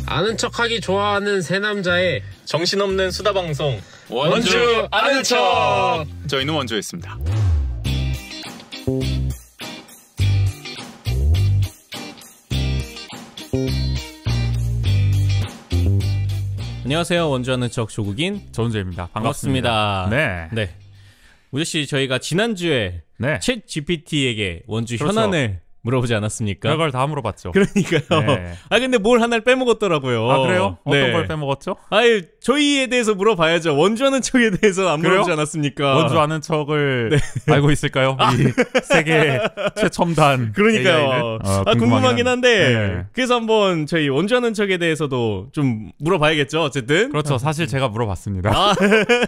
아는 척하기 좋아하는 세 남자의 정신없는 수다방송 원주 아는 척. 저희는 원주였습니다. 안녕하세요. 원주 아는 척 조국인 전우재입니다. 반갑습니다. 네. 우재씨, 저희가 지난주에 챗 GPT에게 원주 현안을 물어보지 않았습니까? 그걸 다 물어봤죠. 그러니까요. 네. 근데 뭘 하나를 빼먹었더라고요. 아, 그래요? 어떤 네. 걸 빼먹었죠? 저희에 대해서 물어봐야죠. 원주 아는 척에 대해서 안 물어보지 않았습니까? 원주 아는 척을 알고 있을까요? 이 세계 최첨단 그러니까요. 궁금하긴 한데 그래서 한번 저희 원주 아는 척에 대해서도 좀 물어봐야겠죠. 어쨌든 그렇죠. 사실 제가 물어봤습니다.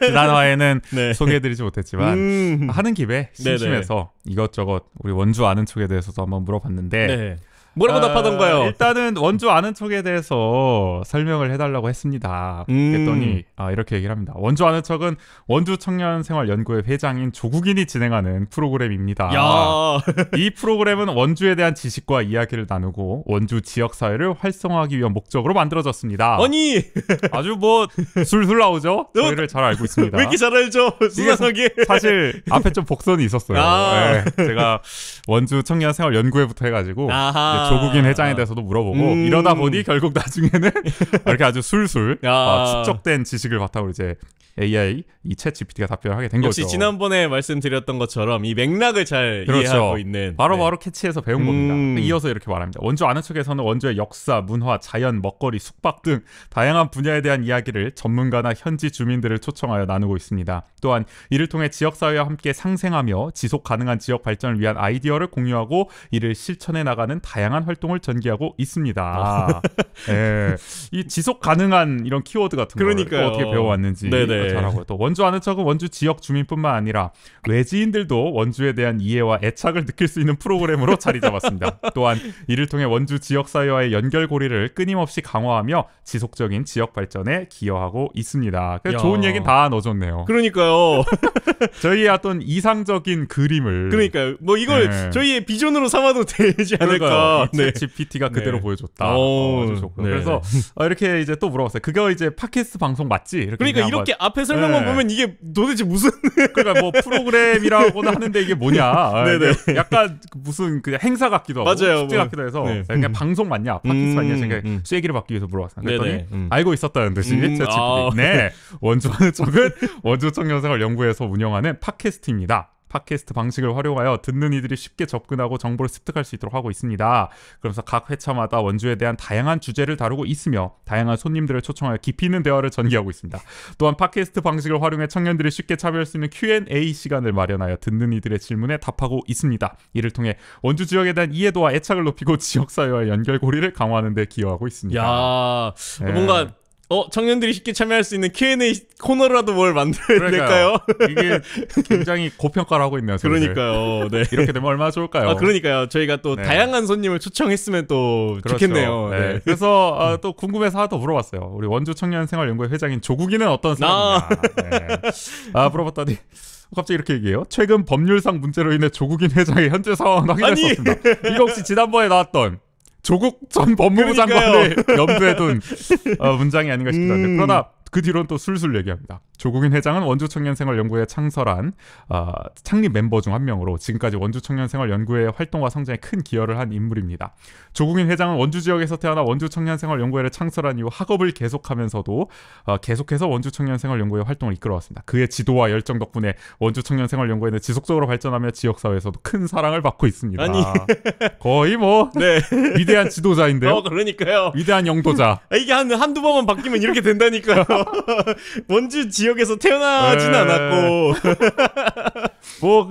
지난화에는 소개해드리지 못했지만 하는 김에 심심해서 이것저것 우리 원주 아는 척에 대해서도 한번 물어봤는데 뭐라고 답하던가요? 일단은 원주 아는 척에 대해서 설명을 해달라고 했습니다. 그랬더니 이렇게 얘기를 합니다. 원주 아는 척은 원주 청년생활연구회 회장인 조국인이 진행하는 프로그램입니다. 이 프로그램은 원주에 대한 지식과 이야기를 나누고 원주 지역사회를 활성화하기 위한 목적으로 만들어졌습니다. 아니 아주 술술 나오죠? 저희를 잘 알고 있습니다. 왜 이렇게 잘 알죠? 수상하게. 사실 앞에 좀 복선이 있었어요. 제가 원주 청년생활연구회부터 해가지고 조국인 회장에 대해서도 물어보고 이러다 보니 결국 나중에는 이렇게 아주 술술 축적된 지식을 바탕으로 이제 AI, 이 챗 GPT가 답변을 하게 된 거죠. 역시 지난번에 말씀드렸던 것처럼 이 맥락을 잘 이해하고 있는 바로 캐치해서 배운 겁니다. 이어서 이렇게 말합니다. 원주 아는 척에서는 원주의 역사, 문화, 자연, 먹거리, 숙박 등 다양한 분야에 대한 이야기를 전문가나 현지 주민들을 초청하여 나누고 있습니다. 또한 이를 통해 지역사회와 함께 상생하며 지속 가능한 지역 발전을 위한 아이디어를 공유하고 이를 실천해 나가는 다양한 활동을 전개하고 있습니다. 이 지속 가능한 이런 키워드 같은 걸 어떻게 배워왔는지 잘하고요. 또 원주 아는 척은 원주 지역 주민뿐만 아니라 외지인들도 원주에 대한 이해와 애착을 느낄 수 있는 프로그램으로 자리 잡았습니다. 또한 이를 통해 원주 지역사회와의 연결고리를 끊임없이 강화하며 지속적인 지역 발전에 기여하고 있습니다. 좋은 얘기는 다 넣어줬네요. 그러니까요. 저희의 어떤 이상적인 그림을 그러니까요. 이걸 저희의 비전으로 삼아도 되지 않을까. GPT가 그대로 보여줬다. 아주 좋고. 그래서 이렇게 이제 또 물어봤어요. 그거 이제 팟캐스트 방송 맞지? 그러니까 이렇게 앞에 설명만 보면 이게 도대체 무슨 그러니까 프로그램이라고는 하는데 이게 뭐냐? 약간 무슨 그냥 행사 같기도 하고 축제 같기도 해서 그냥 방송 맞냐? 팟캐스트 맞냐? 제가 쐐기를 받기 위해서 물어봤어요. 그랬더니 알고 있었다는 듯이 원주 아는 척은 원주 청년생활연구회에서 운영하는 팟캐스트입니다. 팟캐스트 방식을 활용하여 듣는 이들이 쉽게 접근하고 정보를 습득할 수 있도록 하고 있습니다. 그러면서 각 회차마다 원주에 대한 다양한 주제를 다루고 있으며 다양한 손님들을 초청하여 깊이 있는 대화를 전개하고 있습니다. 또한 팟캐스트 방식을 활용해 청년들이 쉽게 참여할 수 있는 Q&A 시간을 마련하여 듣는 이들의 질문에 답하고 있습니다. 이를 통해 원주 지역에 대한 이해도와 애착을 높이고 지역사회와의 연결고리를 강화하는 데 기여하고 있습니다. 뭔가 청년들이 쉽게 참여할 수 있는 Q&A 코너라도 뭘 만들어야 될까요? 이게 굉장히 고평가를 하고 있네요. 그러니까요. 이렇게 되면 얼마나 좋을까요? 그러니까요. 저희가 또 다양한 손님을 초청했으면 또 좋겠네요. 그래서 또 궁금해서 하나 더 물어봤어요. 우리 원주 청년생활연구회 회장인 조국인은 어떤 사람이냐. 물어봤더니 갑자기 이렇게 얘기해요. 최근 법률상 문제로 인해 조국인 회장의 현재 상황을 확인할 수 없습니다. 이거 혹시 지난번에 나왔던 조국 전 법무부 장관을 염두에 둔 문장이 아닌가 싶기도 한데 그러나 그 뒤로는 또 술술 얘기합니다. 조국인 회장은 원주청년생활연구회에 창설한 창립 멤버 중 한 명으로 지금까지 원주청년생활연구회의 활동과 성장에 큰 기여를 한 인물입니다. 조국인 회장은 원주 지역에서 태어나 원주청년생활연구회를 창설한 이후 학업을 계속하면서도 계속해서 원주청년생활연구회 활동을 이끌어왔습니다. 그의 지도와 열정 덕분에 원주청년생활연구회는 지속적으로 발전하며 지역사회에서도 큰 사랑을 받고 있습니다. 거의 위대한 지도자인데요. 그러니까요. 위대한 영도자. 이게 한두 번만 바뀌면 이렇게 된다니까요. 원주 지역에서 태어나진 않았고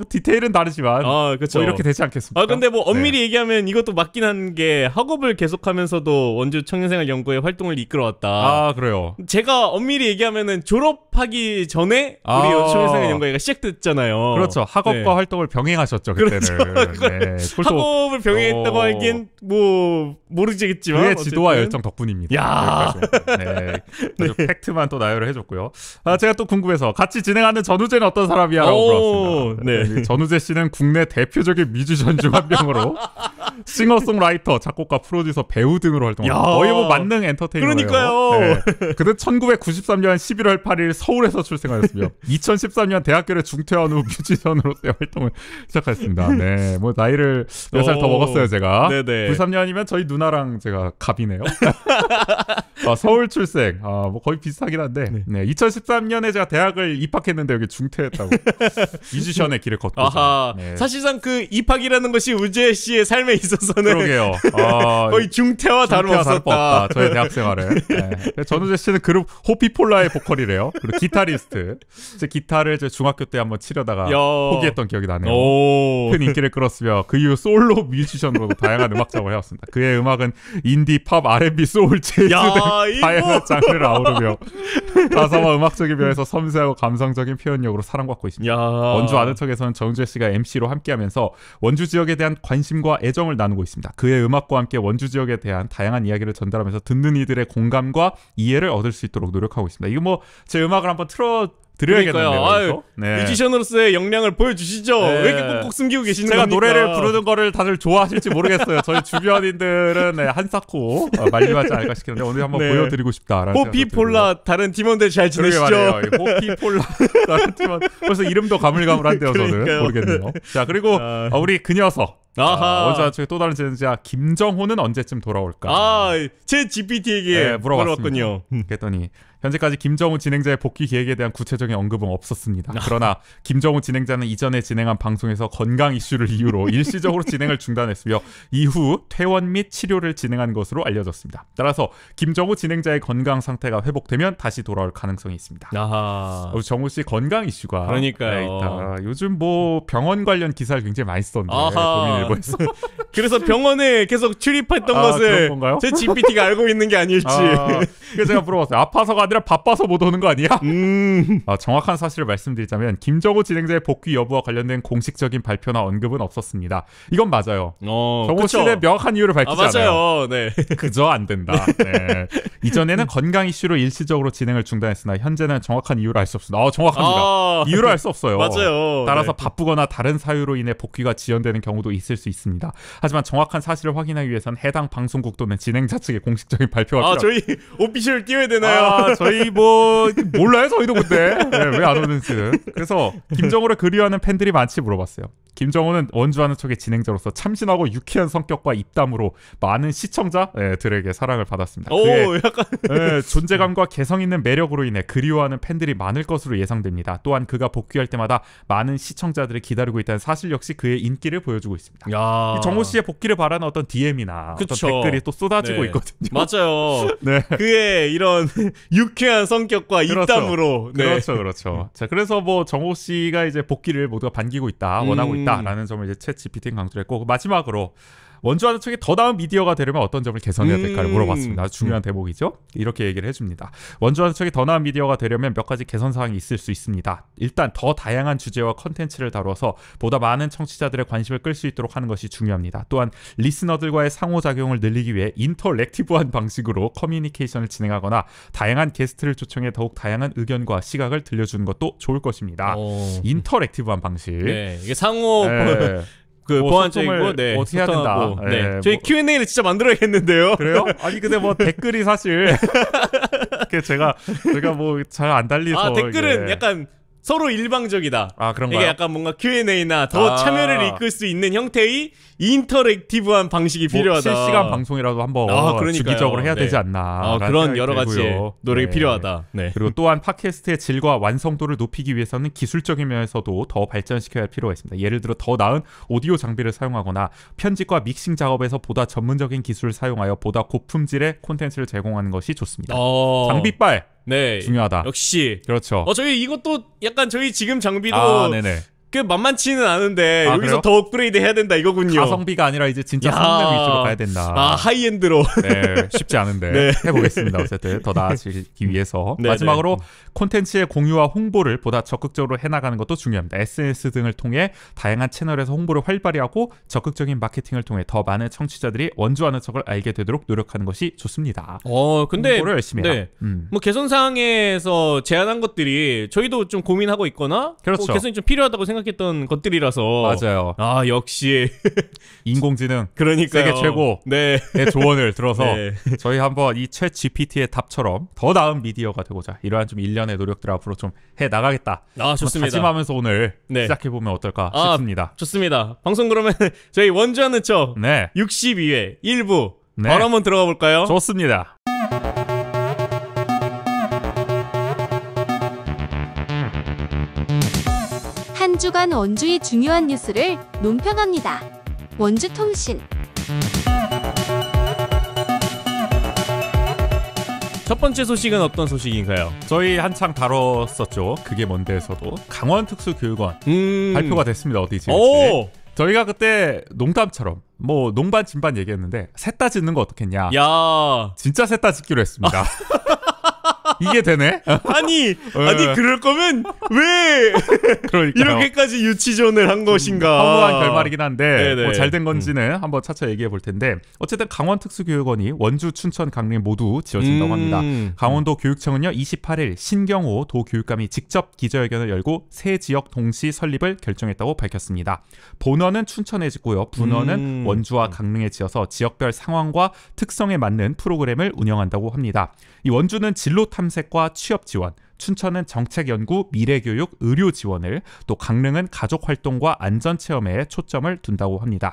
디테일은 다르지만 이렇게 되지 않겠습니까? 근데 엄밀히 얘기하면 이것도 맞긴 한 게 학업을 계속하면서도 원주 청년생활연구회 활동을 이끌어왔다. 그래요. 제가 엄밀히 얘기하면은 졸업하기 전에 우리 원주 청년생활연구회가 시작됐잖아요. 그렇죠. 학업과 활동을 병행하셨죠 그때는. 학업을 병행했다고 하기엔 모르겠지만 그의 지도와 열정 덕분입니다. 팩트만 또 나열을 해줬고요. 제가 또 궁금해서 같이 진행하는 전우재는 어떤 사람이야? 라고 물어봤습니다. 네. 전우재 씨는 국내 대표적인 뮤지션 중 한 명으로 싱어송라이터, 작곡가, 프로듀서, 배우 등으로 활동합니다. 거의 뭐 만능 엔터테이너예요. 그러니까요. 네. 그는 1993년 11월 8일 서울에서 출생하였으며 2013년 대학교를 중퇴한 후 뮤지션으로서의 활동을 시작했습니다. 네, 뭐 나이를 몇 살 더 먹었어요 제가. 네네. 93년이면 저희 누나랑 제가 갑이네요. 서울 출생. 뭐 거의 비슷하긴 한데. 네. 2013년에 제가 대학을 입학했는데 여기 중퇴했다고. 뮤지션의 길을 걷고. 아하. 네. 사실상 그 입학이라는 것이 우재 씨의 삶에 있어서는 그러게요. 거의 중퇴와 다름없었다. 저의 대학 생활에. 네. 전우재 씨는 그룹 호피폴라의 보컬이래요. 그리고 기타리스트. 제 기타를 제 중학교 때 한번 치려다가 포기했던 기억이 나네요. 큰 인기를 끌었으며 그 이후 솔로 뮤지션으로도 다양한 음악 작업을 해왔습니다. 그의 음악은 인디, 팝, R&B, 소울, 재즈 등 다양한 장르를 아우르며 가사와 음악적인 면에서 섬세하고 감성적인 표현력으로 사랑받고 있습니다. 원주 아는 척에서는 전우재 씨가 MC로 함께하면서 원주 지역에 대한 관심과 애정을 나누고 있습니다. 그의 음악과 함께 원주 지역에 대한 다양한 이야기를 전달하면서 듣는 이들의 공감과 이해를 얻을 수 있도록 노력하고 있습니다. 이거 뭐 제 음악을 한번 드려야겠네요. 네. 뮤지션으로서의 역량을 보여주시죠. 네. 왜 이렇게 꼭꼭 숨기고 계시는 제가 겁니까? 노래를 부르는 거를 다들 좋아하실지 모르겠어요. 저희 주변인들은 한사코 만류하지 않을까 싶겠는데 오늘 한번 보여드리고 싶다라는 호피폴라 다른 팀원들 잘 지내시죠? 호피폴라 다른 팀원 벌써 이름도 가물가물한데요. 저는 모르겠네요. 자, 그리고 우리 그 녀석 원주 쪽에 또 다른 진행자 김정호는 언제쯤 돌아올까? 제 GPT에게 물어봤군요. 그랬더니 현재까지 김정우 진행자의 복귀 계획에 대한 구체적인 언급은 없었습니다. 그러나 김정우 진행자는 이전에 진행한 방송에서 건강 이슈를 이유로 일시적으로 진행을 중단했으며 이후 퇴원 및 치료를 진행한 것으로 알려졌습니다. 따라서 김정우 진행자의 건강 상태가 회복되면 다시 돌아올 가능성이 있습니다. 정우 씨 건강 이슈가 있다. 요즘 뭐 병원 관련 기사를 굉장히 많이 썼는데 국민일보에서. 그래서 병원에 계속 출입했던 것을 제 GPT가 알고 있는 게 아닐지. 그래서 제가 물어봤어요. 아파서가 아니라 바빠서 못 오는 거 아니야? 정확한 사실을 말씀드리자면 김정우 진행자의 복귀 여부와 관련된 공식적인 발표나 언급은 없었습니다. 이건 맞아요. 정우 씨는 명확한 이유를 밝히지 않아요. 네. 그저 안 된다. 네. 이전에는 건강 이슈로 일시적으로 진행을 중단했으나 현재는 정확한 이유를 알 수 없습니다. 정확합니다. 이유를 알 수 없어요. 맞아요. 따라서 바쁘거나 다른 사유로 인해 복귀가 지연되는 경우도 있을 수 있습니다. 하지만 정확한 사실을 확인하기 위해선 해당 방송국 또는 진행자 측의 공식적인 발표가 저희 오피셜 띄워야 되나요? 저희 뭐 몰라요. 저희도 근데 왜 안 오는지는. 그래서 김정우를 그리워하는 팬들이 많지 물어봤어요. 김정우는 원주하는 척의 진행자로서 참신하고 유쾌한 성격과 입담으로 많은 시청자들에게 사랑을 받았습니다. 그의 존재감과 개성 있는 매력으로 인해 그리워하는 팬들이 많을 것으로 예상됩니다. 또한 그가 복귀할 때마다 많은 시청자들이 기다리고 있다는 사실 역시 그의 인기를 보여주고 있습니다. 정우 씨의 복귀를 바라는 어떤 DM이나 어떤 댓글이 또 쏟아지고 있거든요. 맞아요. 그의 이런 유쾌한 성격과 입담으로. 그렇죠. 자, 그래서 뭐 정우 씨가 이제 복귀를 모두가 반기고 있다, 원하고 있다라는 점을 이제 챗 GPT는 강조했고, 마지막으로 원주하는 척이 더 나은 미디어가 되려면 어떤 점을 개선해야 될까를 물어봤습니다. 아주 중요한 대목이죠. 이렇게 얘기를 해줍니다. 원주하는 척이 더 나은 미디어가 되려면 몇 가지 개선 사항이 있을 수 있습니다. 일단 더 다양한 주제와 컨텐츠를 다뤄서 보다 많은 청취자들의 관심을 끌 수 있도록 하는 것이 중요합니다. 또한 리스너들과의 상호작용을 늘리기 위해 인터랙티브한 방식으로 커뮤니케이션을 진행하거나 다양한 게스트를 초청해 더욱 다양한 의견과 시각을 들려주는 것도 좋을 것입니다. 인터랙티브한 방식. 이게 상호 보완적이고 어떻게 해야 된다. 저희 Q&A를 진짜 만들어야겠는데요. 그래요? 아니 근데 뭐 댓글이 사실 제가 뭐 잘 안 달리서 댓글은 약간 서로 일방적이다. 그런가요? 이게 약간 뭔가 Q&A나 더 참여를 이끌 수 있는 형태의 인터랙티브한 방식이 필요하다. 실시간 방송이라도 한번 주기적으로 해야 되지 않나. 그런 여러 가지 노력이 필요하다. 그리고 또한 팟캐스트의 질과 완성도를 높이기 위해서는 기술적인 면에서도 더 발전시켜야 할 필요가 있습니다. 예를 들어 더 나은 오디오 장비를 사용하거나 편집과 믹싱 작업에서 보다 전문적인 기술을 사용하여 보다 고품질의 콘텐츠를 제공하는 것이 좋습니다. 장비빨 중요하다. 역시 그렇죠. 저희 이것도 약간 저희 지금 장비도 그 만만치는 않은데 여기서 그래요? 더 업그레이드 해야 된다 이거군요. 가성비가 아니라 이제 진짜 성능 위주로 가야 된다. 하이엔드로. 쉽지 않은데 해보겠습니다. 어쨌든 더 나아지기 위해서. 마지막으로 콘텐츠의 공유와 홍보를 보다 적극적으로 해나가는 것도 중요합니다. SNS 등을 통해 다양한 채널에서 홍보를 활발히 하고 적극적인 마케팅을 통해 더 많은 청취자들이 원주하는 척을 알게 되도록 노력하는 것이 좋습니다. 근데 홍보를 열심히 해라. 뭐 개선 사항에서 제안한 것들이 저희도 좀 고민하고 있거나 그렇죠. 개선이 좀 필요하다고 생각했을 생각했던 것들이라서. 맞아요. 아, 역시 인공지능 그러니까요. 세계 최고의 네. 조언을 들어서 네. 저희 한번 이 챗 GPT의 답처럼 더 나은 미디어가 되고자 이러한 좀 일련의 노력들 앞으로 좀 해 나가겠다. 아, 좋습니다. 다짐하면서 오늘 네. 시작해 보면 어떨까 아, 싶습니다. 좋습니다. 방송 그러면 저희 원주하는 척 네, 62회 1부 네. 바로 한번 들어가 볼까요? 좋습니다. 한 주간 원주의 중요한 뉴스를 논평합니다. 원주통신. 첫 번째 소식은 어떤 소식인가요? 저희 한창 다뤘었죠. 그게 뭔데에서도 강원특수교육원 발표가 됐습니다. 어디 지금? 오! 저희가 그때 농담처럼 뭐 농반 진반 얘기했는데 셋 다 짓는 거 어떻겠냐. 야. 진짜 셋 다 짓기로 했습니다. 이게 되네? 아니 그럴 거면 왜 그러니까요. 이렇게까지 유치전을 한 것인가? 허무한 결말이긴 한데 네네. 뭐 잘된 건지는 한번 차차 얘기해 볼 텐데 어쨌든 강원특수교육원이 원주, 춘천, 강릉 모두 지어진다고 합니다. 강원도 교육청은요 28일 신경호 도교육감이 직접 기자회견을 열고 새 지역 동시 설립을 결정했다고 밝혔습니다. 본원은 춘천에 짓고요. 분원은 원주와 강릉에 지어서 지역별 상황과 특성에 맞는 프로그램을 운영한다고 합니다. 이 원주는 진로 탐색과 취업 지원, 춘천은 정책 연구, 미래 교육, 의료 지원을, 또 강릉은 가족 활동과 안전 체험에 초점을 둔다고 합니다.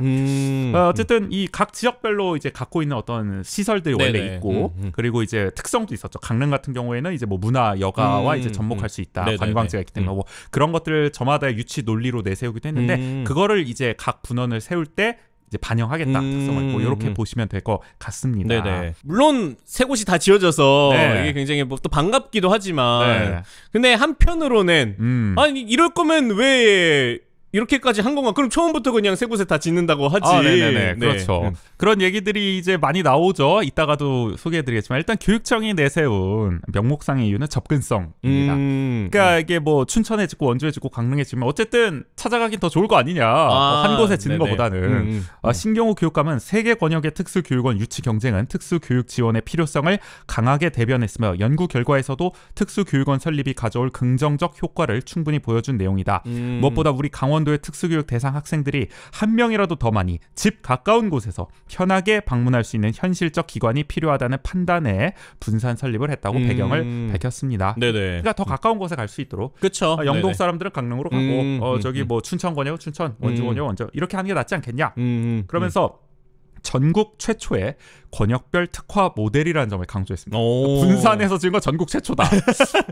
어쨌든 이 각 지역별로 이제 갖고 있는 어떤 시설들이 원래 네네. 있고 그리고 이제 특성도 있었죠. 강릉 같은 경우에는 이제 뭐 문화 여가와 이제 접목할 수 있다. 네네네. 관광지가 있기 때문에 뭐 그런 것들을 저마다의 유치 논리로 내세우기도 했는데 그거를 이제 각 분원을 세울 때 이제 반영하겠다 특성을 뭐 이렇게 보시면 될 것 같습니다. 네네. 물론 새 곳이 다 지어져서 네. 이게 굉장히 뭐 또 반갑기도 하지만 네. 근데 한편으로는 아니 이럴 거면 왜 이렇게까지 한 건가? 그럼 처음부터 그냥 새 곳에 다 짓는다고 하지. 아, 네네네. 네. 그렇죠. 그런 얘기들이 이제 많이 나오죠. 이따가도 소개해드리겠지만 일단 교육청이 내세운 명목상의 이유는 접근성입니다. 그러니까 이게 뭐 춘천에 짓고 원주에 짓고 강릉에 짓면 어쨌든 찾아가긴 더 좋을 거 아니냐. 한 곳에 짓는 네네. 것보다는. 신경호 교육감은 세계 권역의 특수교육원 유치 경쟁은 특수교육 지원의 필요성을 강하게 대변했으며 연구 결과에서도 특수교육원 설립이 가져올 긍정적 효과를 충분히 보여준 내용이다. 무엇보다 우리 강원도의 특수교육 대상 학생들이 한 명이라도 더 많이 집 가까운 곳에서 편하게 방문할 수 있는 현실적 기관이 필요하다는 판단에 분산 설립을 했다고 배경을 밝혔습니다. 네네. 그러니까 더 가까운 곳에 갈 수 있도록. 그렇죠. 영동 사람들은 강릉으로 가고 저기 뭐 춘천 권역 춘천, 원주 권역 원주 이렇게 하는 게 낫지 않겠냐. 그러면서 전국 최초의 권역별 특화 모델이라는 점을 강조했습니다. 분산해서 지은 건 전국 최초다.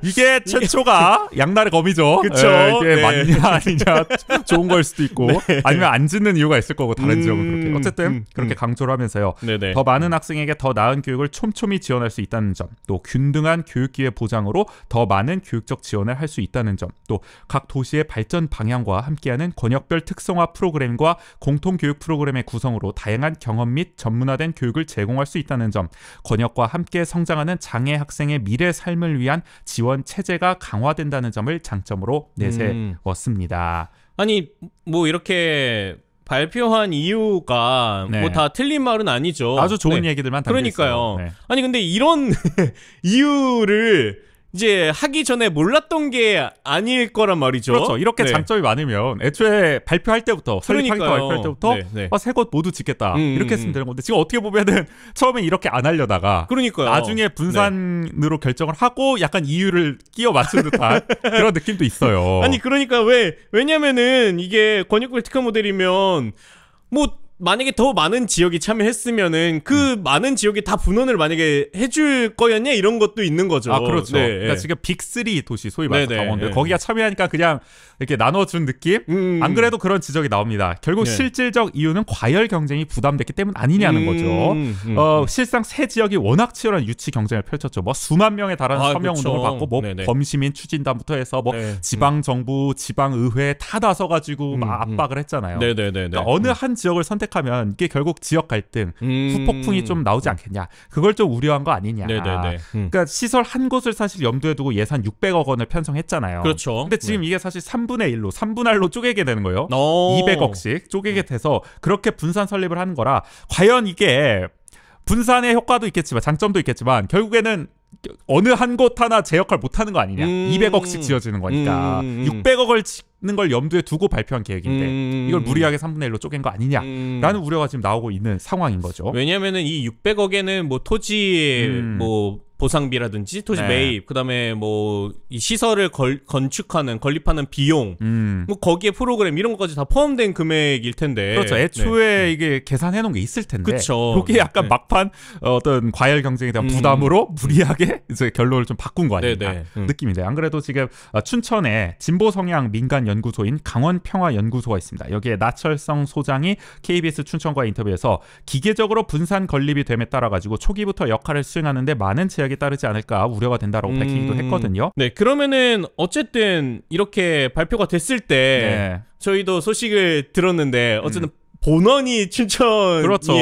이게 최초가 양날의 검이죠. 그쵸. 이게 네. 맞냐 아니냐 좋은 걸 수도 있고 아니면 안 짓는 이유가 있을 거고 다른 지역은 그렇게 어쨌든 그렇게 강조를 하면서요. 네네. 더 많은 학생에게 더 나은 교육을 촘촘히 지원할 수 있다는 점, 또 균등한 교육기회 보장으로 더 많은 교육적 지원을 할 수 있다는 점, 또 각 도시의 발전 방향과 함께하는 권역별 특성화 프로그램과 공통교육 프로그램의 구성으로 다양한 경험 및 전문화된 교육을 제공할 수 있다는 점, 권역과 함께 성장하는 장애 학생의 미래 삶을 위한 지원 체제가 강화된다는 점을 장점으로 내세웠습니다. 아니 뭐 이렇게 발표한 이유가 네. 뭐 다 틀린 말은 아니죠. 아주 좋은 네. 얘기들만 담겨 그러니까요. 있어요. 네. 아니 근데 이런 이유를 이제 하기 전에 몰랐던 게 아닐 거란 말이죠. 그렇죠. 이렇게 네. 장점이 많으면 애초에 발표할 때부터 설립하기도 그러니까요. 발표할 때부터 네. 새 곳 모두 짓겠다 이렇게 했으면 되는 건데 지금 어떻게 보면은 처음에 이렇게 안 하려다가 그러니까요. 나중에 분산으로 결정을 하고 약간 이유를 끼워 맞춘 듯한 그런 느낌도 있어요. 아니 그러니까 왜냐면은 이게 권역별 특화 모델이면 뭐 만약에 더 많은 지역이 참여했으면은 그 많은 지역이 다 분원을 만약에 해줄 거였냐 이런 것도 있는 거죠. 아 그렇죠. 네. 그러니까 지금 빅3 도시 소위 말해서 네네. 강원도 네. 거기가 참여하니까 그냥 이렇게 나눠준 느낌? 안 그래도 그런 지적이 나옵니다. 결국 네. 실질적 이유는 과열 경쟁이 부담됐기 때문 아니냐는 거죠. 실상 새 지역이 워낙 치열한 유치 경쟁을 펼쳤죠. 뭐 수만 명에 달하는 서명 그쵸. 운동을 받고 뭐 네네. 범시민 추진단부터 해서 뭐 네. 지방 정부, 지방 의회 다 나서가지고 막 압박을 했잖아요. 네네네. 그러니까 어느 한 지역을 선택하면 이게 결국 지역 갈등, 후폭풍이 좀 나오지 않겠냐. 그걸 좀 우려한 거 아니냐. 네네네. 그러니까 시설 한 곳을 사실 염두에 두고 예산 600억 원을 편성했잖아요. 그렇죠. 근데 지금 이게 사실 3분의 1로 3분할로 쪼개게 되는 거예요. 200억씩 쪼개게 돼서 그렇게 분산 설립을 하는 거라 과연 이게 분산의 효과도 있겠지만 장점도 있겠지만 결국에는 어느 한 곳 하나 제 역할 못하는 거 아니냐. 200억씩 지어지는 거니까 600억을 짓는 걸 염두에 두고 발표한 계획인데 이걸 무리하게 3분의 1로 쪼갠 거 아니냐라는 우려가 지금 나오고 있는 상황인 거죠. 왜냐면은 이 600억에는 뭐 토지 뭐 보상비라든지 토지 네. 매입, 그다음에 뭐 이 시설을 건축하는 건립하는 비용, 뭐 거기에 프로그램 이런 것까지 다 포함된 금액일 텐데. 그렇죠. 애초에 이게 계산해 놓은 게 있을 텐데. 그쵸. 이게 약간 네. 막판 어떤 과열 경쟁에 대한 부담으로 무리하게 이제 결론을 좀 바꾼 거 아니냐 네네. 느낌인데. 안 그래도 지금 춘천에 진보 성향 민간 연구소인 강원평화연구소가 있습니다. 여기에 나철성 소장이 KBS 춘천과의 인터뷰에서 기계적으로 분산 건립이 됨에 따라 가지고 초기부터 역할을 수행하는데 많은 제약이 따르지 않을까 우려가 된다라고 밝히기도 했거든요. 네, 그러면은 어쨌든 이렇게 발표가 됐을 때 네. 저희도 소식을 들었는데 어쨌든 본원이 춘천이에요. 그렇죠.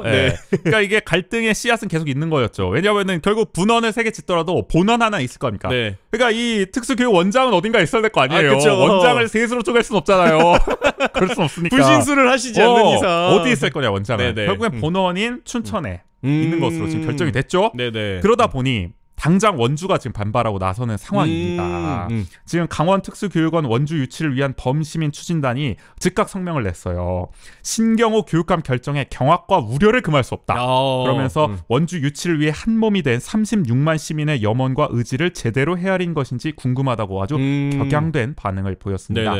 네. 그러니까 이게 갈등의 씨앗은 계속 있는 거였죠. 왜냐하면은 결국 분원을 3개 짓더라도 본원 하나 있을 거니까. 네. 그러니까 이 특수교육 원장은 어딘가 있어야 될 거 아니에요. 아, 그쵸. 원장을 셋으로 쪼갤 순 없잖아요. 그럴 순 없으니까. 불신수를 하시지 않는 이상 어디 있을 거냐 원장은. 네네. 결국엔 본원인 춘천에 있는 것으로 지금 결정이 됐죠. 네네. 그러다 보니 당장 원주가 지금 반발하고 나서는 상황입니다. 지금 강원특수교육원 원주 유치를 위한 범시민 추진단이 즉각 성명을 냈어요. 신경호 교육감 결정에 경악과 우려를 금할 수 없다. 그러면서 원주 유치를 위해 한몸이 된 36만 시민의 염원과 의지를 제대로 헤아린 것인지 궁금하다고 아주 격양된 반응을 보였습니다.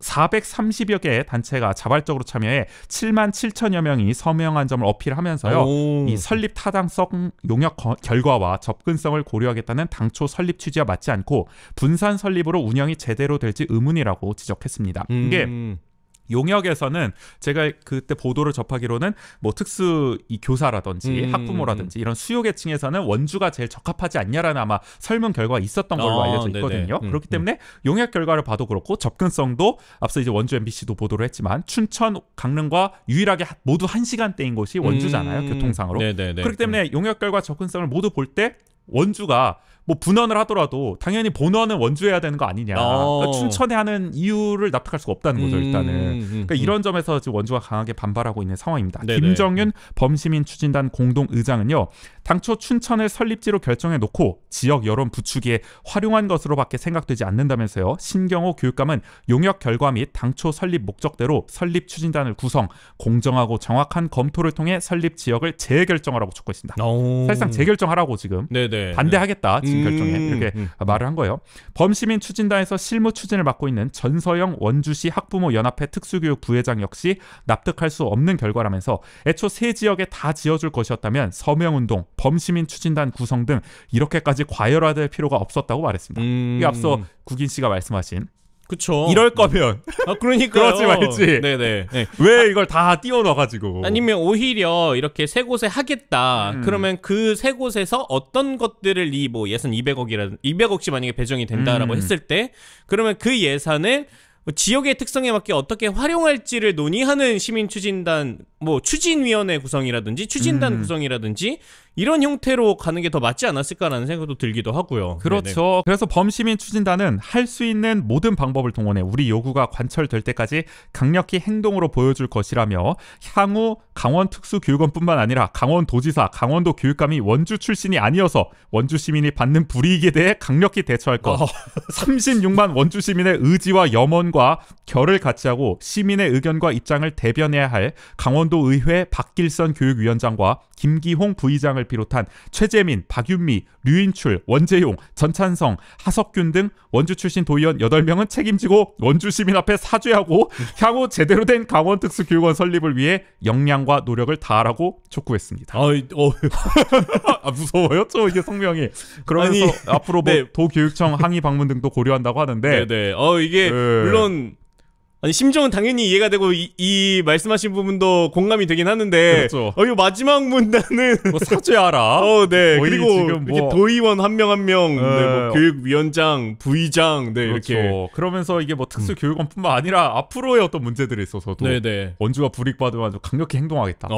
430여 개의 단체가 자발적으로 참여해 7만 7천여 명이 서명한 점을 어필하면서요. 이 설립 타당성 용역 결과와 접근성을 고려하겠다는 당초 설립 취지와 맞지 않고 분산 설립으로 운영이 제대로 될지 의문이라고 지적했습니다. 이게 용역에서는 제가 그때 보도를 접하기로는 뭐 특수 이 교사라든지 학부모라든지 이런 수요 계층에서는 원주가 제일 적합하지 않냐라는 아마 설문 결과가 있었던 걸로 알려져 있거든요. 그렇기 때문에 용역 결과를 봐도 그렇고 접근성도 앞서 이제 원주 MBC도 보도를 했지만 춘천, 강릉과 유일하게 모두 1시간대인 곳이 원주잖아요. 교통상으로. 그렇기 때문에 용역 결과 접근성을 모두 볼 때 원주가 뭐 분원을 하더라도 당연히 본원은 원주해야 되는 거 아니냐. 그러니까 춘천에 하는 이유를 납득할 수가 없다는 거죠. 일단은. 그러니까 이런 점에서 지금 원주가 강하게 반발하고 있는 상황입니다. 네네. 김정윤 범시민 추진단 공동의장은요. 당초 춘천을 설립지로 결정해 놓고 지역 여론 부추기에 활용한 것으로밖에 생각되지 않는다면서요. 신경호 교육감은 용역 결과 및 당초 설립 목적대로 설립 추진단을 구성, 공정하고 정확한 검토를 통해 설립 지역을 재결정하라고 촉구했습니다. 사실상 재결정하라고 지금 반대하겠다. 지금 결정에 이렇게 말을 한 거예요. 범시민 추진단에서 실무 추진을 맡고 있는 전서영 원주시 학부모 연합회 특수교육 부회장 역시 납득할 수 없는 결과라면서 애초 세 지역에 다 지어줄 것이었다면 서명운동, 범시민 추진단 구성 등 이렇게까지 과열화될 필요가 없었다고 말했습니다. 이게 앞서 국인 씨가 말씀하신 그쵸. 이럴 거면 그러니까 그러지 말지. 네. 왜 이걸 다 띄워 넣어가지고. 아니면 오히려 이렇게 세 곳에 하겠다. 그러면 그 세 곳에서 어떤 것들을 이 뭐 예산 200억씩 만약에 배정이 된다라고 했을 때 그러면 그 예산을 지역의 특성에 맞게 어떻게 활용할지를 논의하는 시민 추진단, 뭐 추진위원회 구성이라든지 추진단 구성이라든지 이런 형태로 가는 게 더 맞지 않았을까라는 생각도 들기도 하고요. 그렇죠. 네네. 그래서 범시민 추진단은 할 수 있는 모든 방법을 동원해 우리 요구가 관철될 때까지 강력히 행동으로 보여줄 것이라며 향후 강원특수교육원뿐만 아니라 강원도지사, 강원도 교육감이 원주 출신이 아니어서 원주 시민이 받는 불이익에 대해 강력히 대처할 것. 36만 원주 시민의 의지와 염원과 결을 같이 하고 시민의 의견과 입장을 대변해야 할 강원도 의회 박길선 교육위원장과 김기홍 부의장을 비롯한 최재민, 박윤미, 류인출, 원재용, 전찬성, 하석균 등 원주 출신 도의원 8명은 책임지고 원주 시민 앞에 사죄하고 향후 제대로 된 강원특수교육원 설립을 위해 역량과 노력을 다하라고 촉구했습니다. 무서워요? 좀 이게 성명이. 그러면서 앞으로 뭐 도교육청 항의 방문 등도 고려한다고 하는데 이게 물론 아니 심정은 당연히 이해가 되고 이 말씀하신 부분도 공감이 되긴 하는데 그렇죠. 이 마지막 문단은 뭐 사죄하라. 그리고 지금 이렇게 도의원 한 명 한 명, 뭐 교육위원장, 부의장, 그렇죠. 이렇게 그러면서 이게 뭐 특수교육원뿐만 아니라 앞으로의 어떤 문제들에 있어서도 원주가 불이익받으면 아주 강력히 행동하겠다.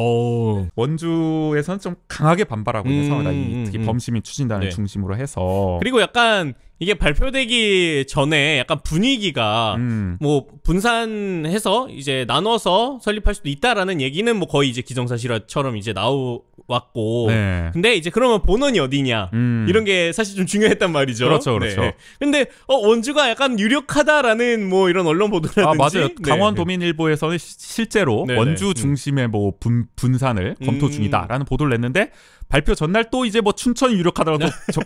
원주에서는 좀 강하게 반발하고 있는 상황이다. 특히 범시민 추진단을 중심으로 해서. 그리고 약간 이게 발표되기 전에 약간 분위기가 뭐 분산해서 이제 나눠서 설립할 수도 있다라는 얘기는 뭐 거의 이제 기정사실화처럼 이제 나왔고 네. 근데 이제 그러면 본원이 어디냐 이런 게 사실 좀 중요했단 말이죠. 그렇죠, 그렇죠. 네. 근데 원주가 약간 유력하다라는 뭐 이런 언론 보도라든지 맞아요. 네. 강원도민일보에서는 실제로 네네. 원주 중심의 뭐 분산을 검토 중이다라는 보도를 냈는데 발표 전날 또 이제 뭐 춘천이 유력하다고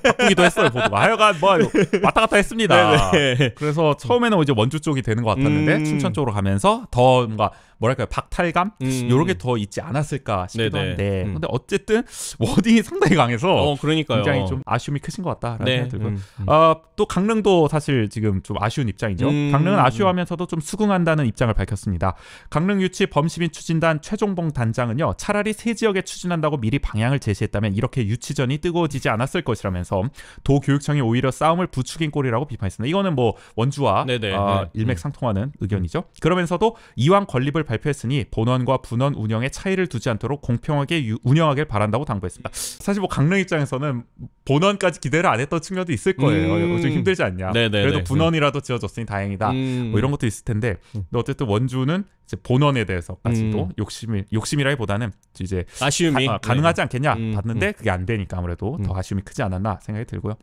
바꾸기도 했어요, 보도가. 하여간 뭐 왔다 갔다 했습니다. 네네. 그래서 처음에는 이제 원주 쪽이 되는 것 같았는데 춘천 쪽으로 가면서 더 뭔가 뭐랄까요, 박탈감 요런 게 더 있지 않았을까 싶기도 네네. 한데 근데 어쨌든 워딩이 상당히 강해서 그러니까요. 굉장히 좀 아쉬움이 크신 것 같다라는 네. 생각이 들고요. 또 강릉도 사실 지금 좀 아쉬운 입장이죠. 강릉은 아쉬워하면서도 좀 수긍한다는 입장을 밝혔습니다. 강릉 유치 범시민 추진단 최종봉 단장은요, 차라리 새 지역에 추진한다고 미리 방향을 제시했다면 이렇게 유치전이 뜨거워지지 않았을 것이라면서 도교육청이 오히려 싸움을 부추긴 꼴이라고 비판했습니다. 이거는 뭐 원주와 일맥상통하는 의견이죠. 그러면서도 이왕 건립을 발표했으니 본원과 분원 운영에 차이를 두지 않도록 공평하게 운영하길 바란다고 당부했습니다. 사실 뭐 강릉 입장에서는 본원까지 기대를 안 했던 측면도 있을 거예요. 좀 힘들지 않냐. 그래도 분원이라도 지어줬으니 다행이다. 뭐 이런 것도 있을 텐데 근데 어쨌든 원주는 이제 본원에 대해서까지도 욕심이라기보다는 이제 아쉬움이 가능하지 않겠냐 봤는데 그게 안 되니까 아무래도 더 아쉬움이 크지 않았나 생각이 들고요.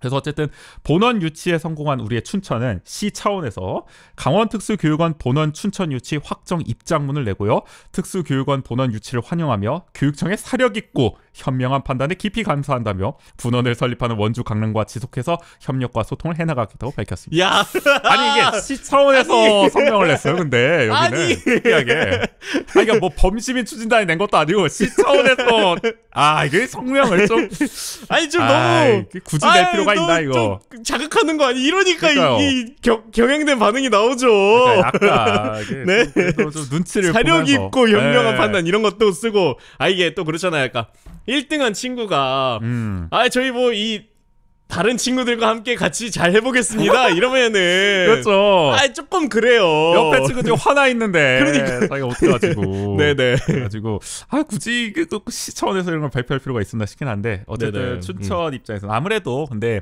그래서 어쨌든 본원 유치에 성공한 우리의 춘천은 시 차원에서 강원특수교육원 본원 춘천 유치 확정 입장문을 내고요. 특수교육원 본원 유치를 환영하며 교육청의 사력 있고 현명한 판단에 깊이 감사한다며 분원을 설립하는 원주 강릉과 지속해서 협력과 소통을 해나가겠다고 밝혔습니다. 야, 아니 이게 시 차원에서 성명을 냈어요. 근데 여기는 특이하게 그러니까 뭐 범시민 추진단이 낸 것도 아니고 시 차원에서 이게 성명을 좀 좀 너무 굳이 낼 필요가 있나 이거. 좀 자극하는 거 아니? 이러니까 그러니까요. 이 경향된 반응이 나오죠. 그러니까 약간 좀 눈치를 사력 보면서. 있고 현명한 판단 이런 것도 쓰고 이게 또 그렇잖아요. 약간 1등한 친구가 저희 뭐 이 다른 친구들과 함께 같이 잘 해보겠습니다. 이러면은 그렇죠. 조금 그래요. 옆에 친구들 화나 있는데 그러니까. 자기가 어떡해가지고 네네. 그래가지고 굳이 시 차원에서 이런 걸 발표할 필요가 있었나 싶긴 한데 어쨌든 네네. 춘천 입장에서는 아무래도 근데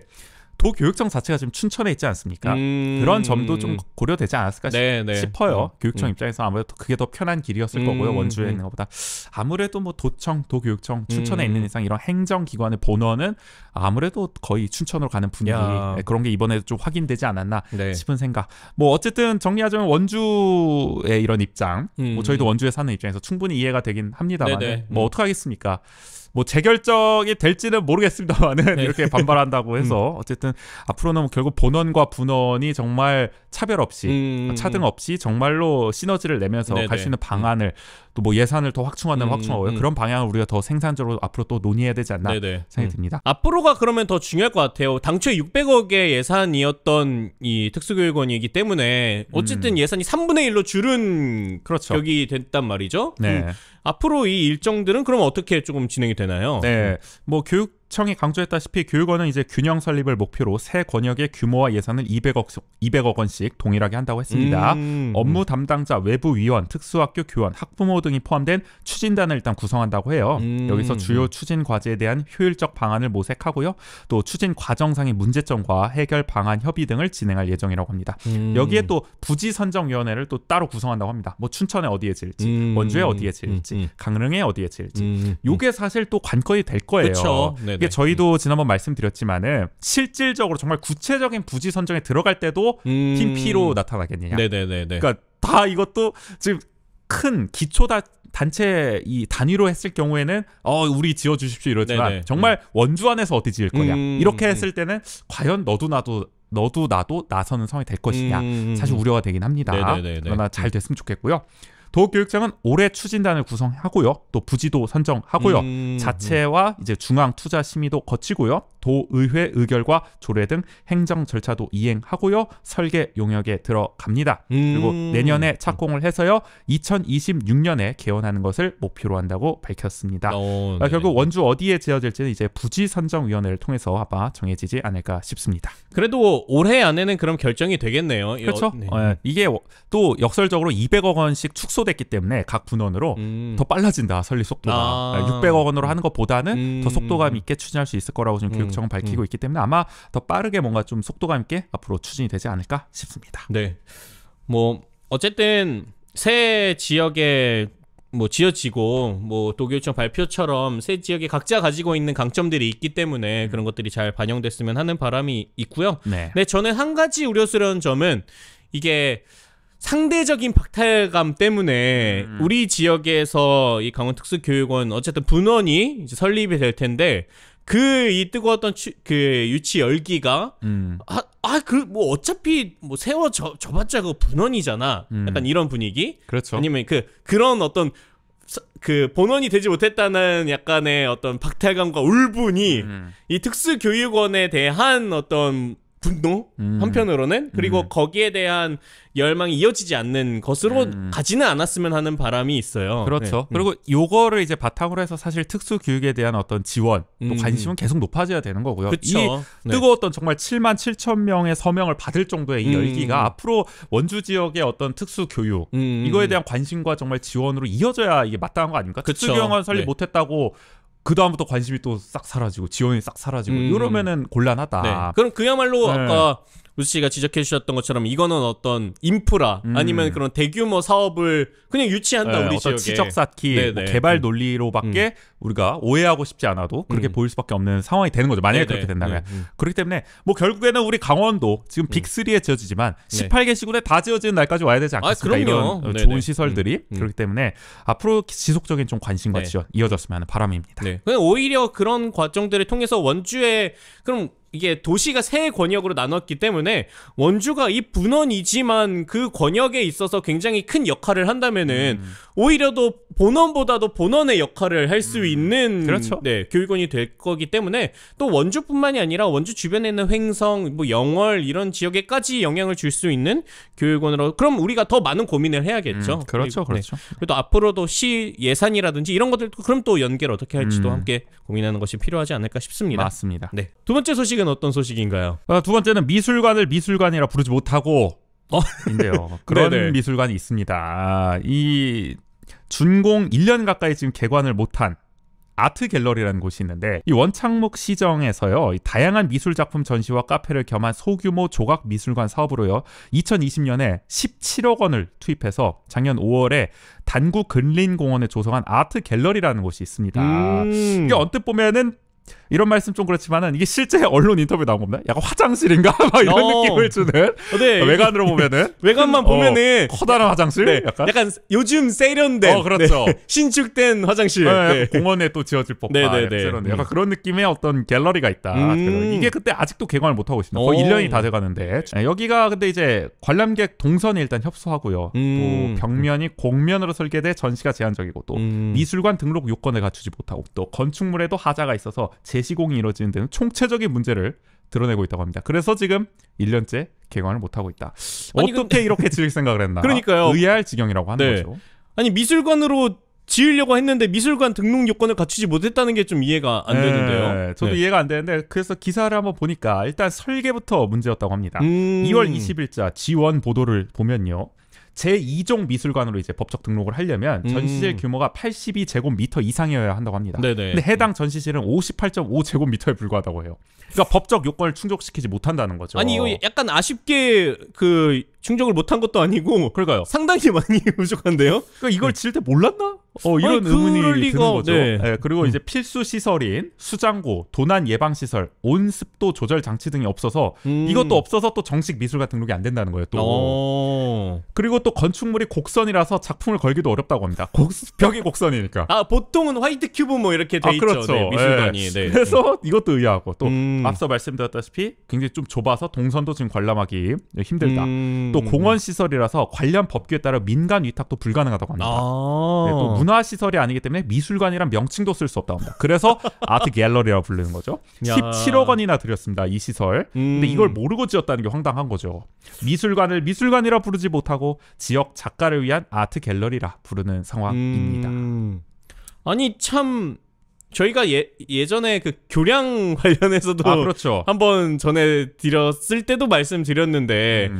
도교육청 자체가 지금 춘천에 있지 않습니까? 그런 점도 좀 고려되지 않았을까 싶어요. 교육청 입장에서 아무래도 그게 더 편한 길이었을 거고요. 원주에 있는 것보다. 아무래도 뭐 도청, 도교육청, 춘천에 있는 이상 이런 행정기관의 본원은 아무래도 거의 춘천으로 가는 분위기 그런 게 이번에도 좀 확인되지 않았나 싶은 생각. 뭐 어쨌든 정리하자면 원주의 이런 입장 뭐 저희도 원주에 사는 입장에서 충분히 이해가 되긴 합니다만 뭐 어떡하겠습니까? 뭐 재결정이 될지는 모르겠습니다만은 이렇게 반발한다고 해서 어쨌든 앞으로는 결국 본원과 분원이 정말 차별 없이 차등 없이 정말로 시너지를 내면서 갈 수 있는 방안을 또 뭐 예산을 더 확충하고요. 그런 방향을 우리가 더 생산적으로 앞으로 또 논의해야 되지 않나 생각이 듭니다. 앞으로가 그러면 더 중요할 것 같아요. 당초에 600억의 예산이었던 이 특수교육원이기 때문에 어쨌든 예산이 3분의 1로 줄은 격이 됐단 말이죠. 앞으로 이 일정들은 그럼 어떻게 조금 진행이 되나요? 뭐 교육청이 강조했다시피 교육원은 이제 균형 설립을 목표로 새 권역의 규모와 예산을 200억 원씩 동일하게 한다고 했습니다. 업무 담당자, 외부 위원, 특수학교 교원, 학부모 등이 포함된 추진단을 일단 구성한다고 해요. 여기서 주요 추진 과제에 대한 효율적 방안을 모색하고요. 또 추진 과정상의 문제점과 해결 방안 협의 등을 진행할 예정이라고 합니다. 여기에 또 부지 선정위원회를 또 따로 구성한다고 합니다. 뭐 춘천에 어디에 지을지, 원주에 어디에 지을지, 강릉에 어디에 지을지. 요게 사실 또 관건이 될 거예요. 이게 저희도 지난번 말씀드렸지만은 실질적으로 정말 구체적인 부지 선정에 들어갈 때도 힘피로 나타나겠느냐. 그러니까 다 이것도 지금 큰 기초 단체 이 단위로 했을 경우에는 우리 지어주십시오 이러지만 정말 원주 안에서 어디 지을 거냐 이렇게 했을 때는 과연 너도 나도 나서는 상황이 될 것이냐 사실 우려가 되긴 합니다. 그러나 잘 됐으면 좋겠고요. 도교육청은 올해 추진단을 구성하고요. 또 부지도 선정하고요. 자체와 이제 중앙 투자 심의도 거치고요. 도의회 의결과 조례 등 행정 절차도 이행하고요. 설계 용역에 들어갑니다. 그리고 내년에 착공을 해서요. 2026년에 개원하는 것을 목표로 한다고 밝혔습니다. 결국 원주 어디에 지어질지는 이제 부지 선정위원회를 통해서 아마 정해지지 않을까 싶습니다. 그래도 올해 안에는 그럼 결정이 되겠네요. 그렇죠. 이게 또 역설적으로 200억 원씩 축소 축소됐기 때문에 각 분원으로 더 빨라진다 설립 속도가 600억 원으로 하는 것보다는 더 속도감 있게 추진할 수 있을 거라고 지금 교육청은 밝히고 있기 때문에 아마 더 빠르게 뭔가 좀 속도감 있게 앞으로 추진이 되지 않을까 싶습니다. 네. 뭐 어쨌든 새 지역에 뭐 지어지고 뭐 도교육청 발표처럼 새 지역에 각자 가지고 있는 강점들이 있기 때문에 그런 것들이 잘 반영됐으면 하는 바람이 있고요. 네. 네, 저는 한 가지 우려스러운 점은 이게 상대적인 박탈감 때문에 우리 지역에서 이 강원특수교육원 어쨌든 분원이 이제 설립이 될 텐데 이 뜨거웠던 그 유치 열기가 뭐 어차피 뭐 세워져봤자 그 분원이잖아. 약간 이런 분위기. 그렇죠. 아니면 그런 어떤 그 본원이 되지 못했다는 약간의 어떤 박탈감과 울분이 이 특수교육원에 대한 어떤 분노 한편으로는 그리고 거기에 대한 열망이 이어지지 않는 것으로 가지는 않았으면 하는 바람이 있어요. 그렇죠. 네. 그리고 요거를 이제 바탕으로 해서 사실 특수교육에 대한 어떤 지원 또 관심은 계속 높아져야 되는 거고요. 그쵸. 이 뜨거웠던 정말 7만 7천 명의 서명을 받을 정도의 이 열기가 앞으로 원주 지역의 어떤 특수교육 이거에 대한 관심과 정말 지원으로 이어져야 이게 마땅한 거 아닙니까? 특수교육원 설립 못했다고 그 다음부터 관심이 또 싹 사라지고 지원이 싹 사라지고 이러면은 곤란하다. 네. 그럼 그야말로 아까 우수 씨가 지적해 주셨던 것처럼 이거는 어떤 인프라 아니면 그런 대규모 사업을 그냥 유치한다 우리 지역에. 치적 쌓기, 뭐 개발 논리로밖에 우리가 오해하고 싶지 않아도 그렇게 보일 수밖에 없는 상황이 되는 거죠. 만약에 그렇게 된다면. 그렇기 때문에 뭐 결국에는 우리 강원도 지금 빅3에 지어지지만 18개 시군에 다 지어지는 날까지 와야 되지 않겠습니까? 이런 좋은 시설들이. 그렇기 때문에 앞으로 지속적인 좀 관심과 지원 이어졌으면 하는 바람입니다. 네. 오히려 그런 과정들을 통해서 원주에 그럼 이게 도시가 세 권역으로 나눴기 때문에 원주가 이 분원이지만 그 권역에 있어서 굉장히 큰 역할을 한다면은 오히려 더 본원보다도 본원의 역할을 할 수 있는 그렇죠. 교육원이 될 거기 때문에 또 원주뿐만이 아니라 원주 주변에 있는 횡성, 뭐 영월 이런 지역에까지 영향을 줄 수 있는 교육원으로 그럼 우리가 더 많은 고민을 해야겠죠. 그렇죠, 그렇죠. 그리고 또 앞으로도 시 예산이라든지 이런 것들도 그럼 또 연계를 어떻게 할지도 함께 고민하는 것이 필요하지 않을까 싶습니다. 맞습니다. 네. 두 번째 소식은 어떤 소식인가요? 두 번째는 미술관을 미술관이라 부르지 못하고 인데요. 그런 미술관이 있습니다. 이 준공 1년 가까이 지금 개관을 못한 아트 갤러리라는 곳이 있는데 이 원창목 시정에서요 이 다양한 미술 작품 전시와 카페를 겸한 소규모 조각 미술관 사업으로요 2020년에 17억 원을 투입해서 작년 5월에 단구 근린공원에 조성한 아트 갤러리라는 곳이 있습니다. 이게 언뜻 보면은 이런 말씀 좀 그렇지만은 이게 실제 언론 인터뷰에 나온 겁니다. 약간 화장실인가 막 이런 느낌을 주는. 네. 외관으로 보면은 외관만 보면은 커다란 화장실. 약간 요즘 세련된 그렇죠. 신축된 화장실. 공원에 또 지어질 법한 세련된 약간 그런 느낌의 어떤 갤러리가 있다. 이게 그때 아직도 개관을 못 하고 있습니다. 거의 1년이 다 돼가는데 여기가 근데 이제 관람객 동선에 일단 협소하고요. 또 벽면이 곡면으로 설계돼 전시가 제한적이고 또 미술관 등록 요건을 갖추지 못하고 또 건축물에도 하자가 있어서 재시공이 이루어지는 데는 총체적인 문제를 드러내고 있다고 합니다. 그래서 지금 1년째 개관을 못하고 있다. 아니, 어떻게 이렇게 지을 생각을 했나. 그러니까요. 의아할 지경이라고 하는 거죠. 아니 미술관으로 지으려고 했는데 미술관 등록 요건을 갖추지 못했다는 게 좀 이해가 안 되는데요. 저도 이해가 안 되는데 그래서 기사를 한번 보니까 일단 설계부터 문제였다고 합니다. 2월 20일자 G1 보도를 보면요. 제2종 미술관으로 이제 법적 등록을 하려면 전시실 규모가 82제곱미터 이상이어야 한다고 합니다. 근데 해당 전시실은 58.5제곱미터에 불과하다고 해요. 그러니까 법적 요건을 충족시키지 못한다는 거죠. 아니 이거 약간 아쉽게 그 충족을 못한 것도 아니고 그러니까요. 상당히 많이 부족한데요. 그러니까 이걸 지을 때 몰랐나? 이런 의문이 드는 거죠. 그리고 이제 필수 시설인 수장고, 도난 예방 시설, 온습도 조절 장치 등이 없어서 이것도 없어서 또 정식 미술관 등록이 안 된다는 거예요. 또 그리고 또 건축물이 곡선이라서 작품을 걸기도 어렵다고 합니다. 벽이 곡선이니까. 보통은 화이트 큐브 뭐 이렇게 돼 있죠. 그렇죠. 미술관이. 그래서 이것도 의아하고 또 앞서 말씀드렸다시피 굉장히 좀 좁아서 동선도 지금 관람하기 힘들다. 또 공원 시설이라서 관련 법규에 따라 민간 위탁도 불가능하다고 합니다. 또 문화 시설이 아니기 때문에 미술관이란 명칭도 쓸 수 없다고 합니다. 그래서 아트 갤러리라고 부르는 거죠. 17억 원이나 들였습니다. 이 시설. 근데 이걸 모르고 지었다는 게 황당한 거죠. 미술관을 미술관이라 부르지 못하고 지역 작가를 위한 아트 갤러리라 부르는 상황입니다. 아니 참 저희가 예전에 그 교량 관련해서도 그렇죠. 한번 전해드렸을 때도 말씀드렸는데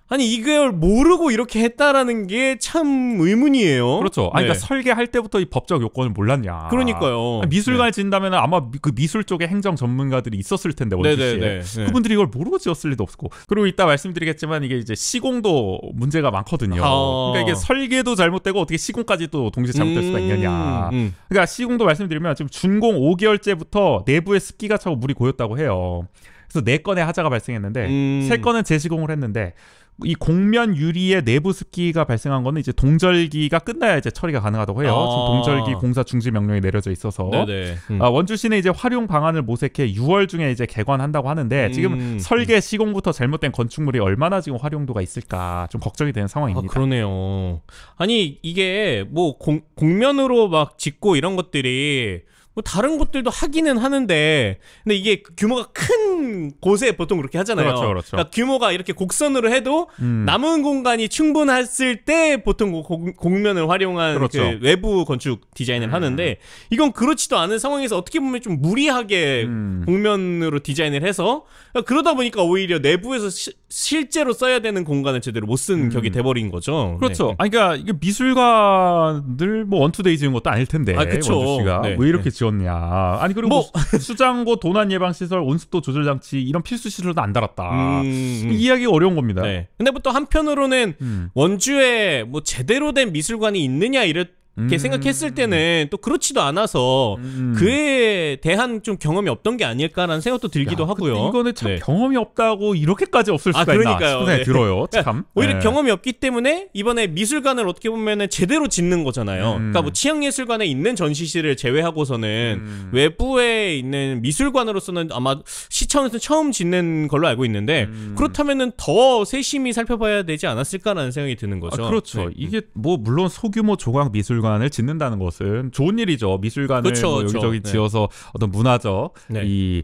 아니 이걸 모르고 이렇게 했다라는 게 참 의문이에요. 그렇죠. 아니, 네. 그러니까 설계할 때부터 이 법적 요건을 몰랐냐. 그러니까요. 아니, 미술관을 짓는다면 아마 그 미술 쪽에 행정 전문가들이 있었을 텐데 원주시에 네네네. 그분들이 이걸 모르고 지었을 리도 없고. 그리고 이따 말씀드리겠지만 이게 이제 시공도 문제가 많거든요. 그러니까 이게 설계도 잘못되고 어떻게 시공까지 또 동시에 잘못될 수가 있느냐. 그러니까 시공도 말씀드리면 지금 준공 5개월째부터 내부에 습기가 차고 물이 고였다고 해요. 그래서 4건의 하자가 발생했는데 3건은 재시공을 했는데 이 곡면 유리의 내부 습기가 발생한 거는 이제 동절기가 끝나야 이제 처리가 가능하다고 해요. 지금 동절기 공사 중지 명령이 내려져 있어서. 네네. 원주시는 이제 활용 방안을 모색해 6월 중에 이제 개관한다고 하는데 지금 설계 시공부터 잘못된 건축물이 얼마나 지금 활용도가 있을까 좀 걱정이 되는 상황입니다. 그러네요. 아니 이게 뭐 곡면으로 막 짓고 이런 것들이 뭐 다른 곳들도 하기는 하는데 근데 이게 규모가 큰 곳에 보통 그렇게 하잖아요. 그렇죠, 그렇죠. 그러니까 규모가 이렇게 곡선으로 해도 남은 공간이 충분했을 때 보통 곡면을 활용한 그렇죠. 그 외부 건축 디자인을 하는데 이건 그렇지도 않은 상황에서 어떻게 보면 좀 무리하게 곡면으로 디자인을 해서 그러다 보니까 오히려 내부에서 실제로 써야 되는 공간을 제대로 못 쓴 격이 돼버린 거죠. 그렇죠. 네. 아니, 그러니까 이게 미술관들 뭐 원투데이 지은 것도 아닐 텐데 그쵸. 원주시가 네. 왜 이렇게 지었냐. 아니 그리고 뭐 수장고, 도난 예방 시설, 온습도 조절 장치 이런 필수 시설도 안 달았다. 이해하기 어려운 겁니다. 네. 근데 또 한편으로는 원주에 뭐 제대로 된 미술관이 있느냐 이렇게 생각했을 때는 또 그렇지도 않아서 그에 대한 좀 경험이 없던 게 아닐까라는 생각도 들기도 하고요. 이거는 참 네. 경험이 없다고 이렇게까지 없을 수가 있나 싶은 생각이 들어요. 참. 오히려 네. 경험이 없기 때문에 이번에 미술관을 어떻게 보면은 제대로 짓는 거잖아요. 그러니까 뭐 치앙예술관에 있는 전시실을 제외하고서는 외부에 있는 미술관으로서는 아마 시청에서 처음 짓는 걸로 알고 있는데 그렇다면은 더 세심히 살펴봐야 되지 않았을까라는 생각이 드는 거죠. 그렇죠. 네. 이게 뭐 물론 소규모 조각 미술관을 짓는다는 것은 좋은 일이죠. 미술관을 그렇죠, 뭐 그렇죠. 여기저기 네. 지어서 어떤 문화적 네. 이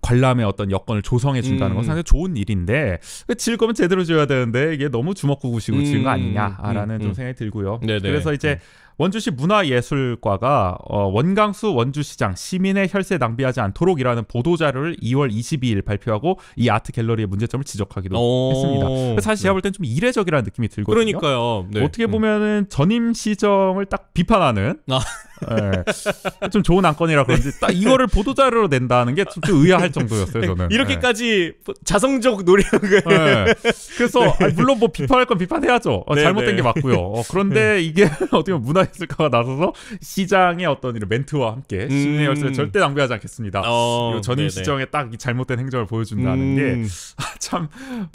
관람의 어떤 여건을 조성해 준다는 건 상당히 좋은 일인데 지을 거면 제대로 지어야 되는데 이게 너무 주먹구구식으로 지은 거 아니냐라는 좀 생각이 들고요. 네네. 그래서 이제 원주시 문화예술과가 원강수 원주시장 시민의 혈세 낭비하지 않도록이라는 보도자료를 2월 22일 발표하고 이 아트 갤러리의 문제점을 지적하기도 했습니다. 사실 제가 볼 땐 좀 이례적이라는 느낌이 들거든요. 그러니까요. 네. 어떻게 보면은 전임 시정을 딱 비판하는 네. 좀 좋은 안건이라 그런지 딱 이거를 보도자료로 낸다는 게 좀 의아할 정도였어요. 저는 이렇게까지 자성적 노력을 네. 그래서 아니, 물론 뭐 비판할 건 비판해야죠. 잘못된 게 맞고요. 그런데 이게 어떻게 보면 문화예술가가 나서서 시장의 어떤 이런 멘트와 함께 시민의 열쇠를 절대 낭비하지 않겠습니다. 그리고 전임 시정에 딱 이 잘못된 행정을 보여준다는 게 참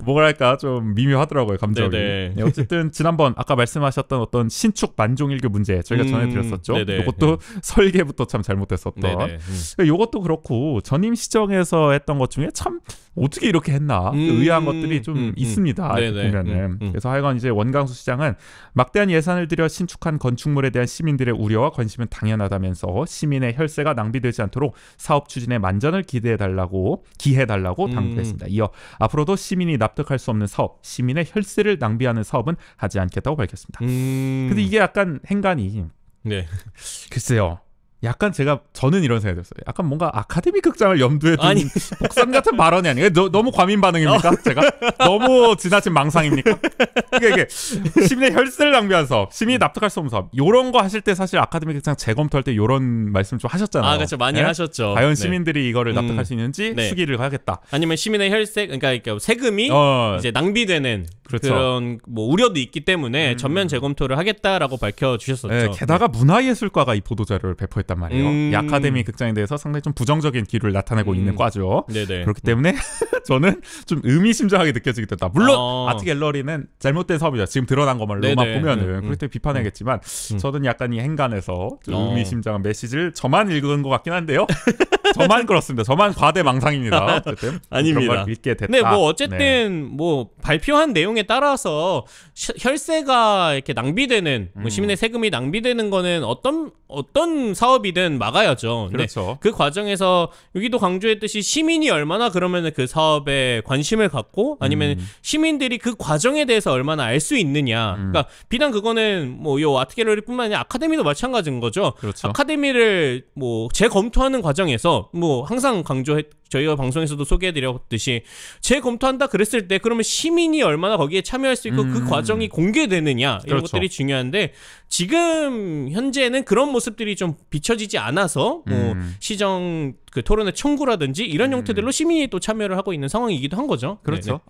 뭐랄까 좀 미묘하더라고요. 감정이. 네네. 네, 어쨌든 지난번 아까 말씀하셨던 어떤 신축 만종일교 문제 저희가 전해드렸었죠. 이것도 설계부터 참 잘못됐었던. 이것도 그렇고 전임 시정에서 했던 것 중에 참 어떻게 이렇게 했나 의아한 것들이 좀 있습니다. 보면은. 그래서 하여간 이제 원강수 시장은 막대한 예산을 들여 신축한 건축물에 대한 시민들의 우려와 관심은 당연하다면서 시민의 혈세가 낭비되지 않도록 사업 추진에 만전을 기해달라고 당부했습니다. 이어 앞으로도 시민이 납득할 수 없는 사업, 시민의 혈세를 낭비하는 사업은 하지 않겠다고 밝혔습니다. 근데 이게 약간 행간이 글쎄요. 약간 저는 이런 생각이 들었어요. 약간 뭔가 아카데미 극장을 염두에 둔 복선 같은 발언이 아니에요. 너무 과민 반응입니까? 제가? 너무 지나친 망상입니까? 이게 시민의 혈세를 낭비한 사업, 시민이 납득할 수 없는 사업 이런 거 하실 때 사실 아카데미 극장 재검토할 때 이런 말씀 좀 하셨잖아요. 그렇죠. 많이 하셨죠. 과연 시민들이 이거를 납득할 수 있는지 수기를 하겠다. 아니면 시민의 혈세, 그러니까 세금이 이제 낭비되는 그런 뭐 우려도 있기 때문에 전면 재검토를 하겠다라고 밝혀주셨었죠. 게다가 문화예술과가 이 보도자료를 배포했다. 말이에요. 이 아카데미 극장에 대해서 상당히 좀 부정적인 기류를 나타내고 있는 과죠. 그렇기 때문에 저는 좀 의미심장하게 느껴지게 됐다. 물론 아트 갤러리는 잘못된 사업이죠. 지금 드러난 것만로만 보면은 그렇기 때문에 비판해야겠지만 저는 약간 이 행간에서 좀 의미심장한 메시지를 저만 읽은 것 같긴 한데요. 저만 그렇습니다. 저만 과대망상입니다. 어쨌든 아닙니다. 그런 걸 읽게 됐다. 근데 뭐 어쨌든 뭐 발표한 내용에 따라서 혈세가 이렇게 낭비되는 뭐 시민의 세금이 낭비되는 거는 어떤 사업이든 막아야죠. 그렇죠. 그 과정에서 여기도 강조했듯이 시민이 얼마나 그러면 그 사업에 관심을 갖고 아니면 시민들이 그 과정에 대해서 얼마나 알 수 있느냐. 그러니까 비단 그거는 뭐 요 아트갤러리뿐만 아니라 아카데미도 마찬가지인 거죠. 그렇죠. 아카데미를 뭐 재검토하는 과정에서 그래서 뭐 항상 저희가 방송에서도 소개해드렸듯이 재검토한다 그랬을 때 그러면 시민이 얼마나 거기에 참여할 수 있고 그 과정이 공개되느냐 이런 그렇죠. 것들이 중요한데 지금 현재는 그런 모습들이 좀 비춰지지 않아서 뭐 시정 그 토론회 청구라든지 이런 형태들로 시민이 또 참여를 하고 있는 상황이기도 한 거죠. 그렇죠.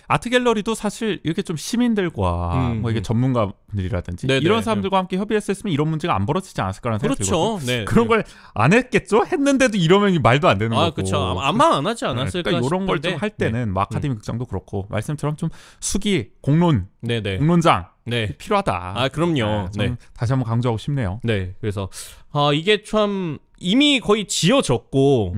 아트 갤러리도 사실 이렇게 좀 시민들과 뭐 이게 전문가분들이라든지 네네. 이런 사람들과 함께 협의했으면 이런 문제가 안 벌어지지 않았을까라는 생각이 그렇죠. 들거든요. 네. 그런 걸 안 했겠죠? 했는데도 이러면 말도 안 되는 거고. 그렇죠. 아마 안 하지 않았을까 그러니까 이런 걸 좀 할 때는 뭐 아카데미 극장도 그렇고 말씀처럼 좀 수기, 공론장 필요하다. 그럼요. 저는 다시 한번 강조하고 싶네요. 네. 그래서 이게 참 이미 거의 지어졌고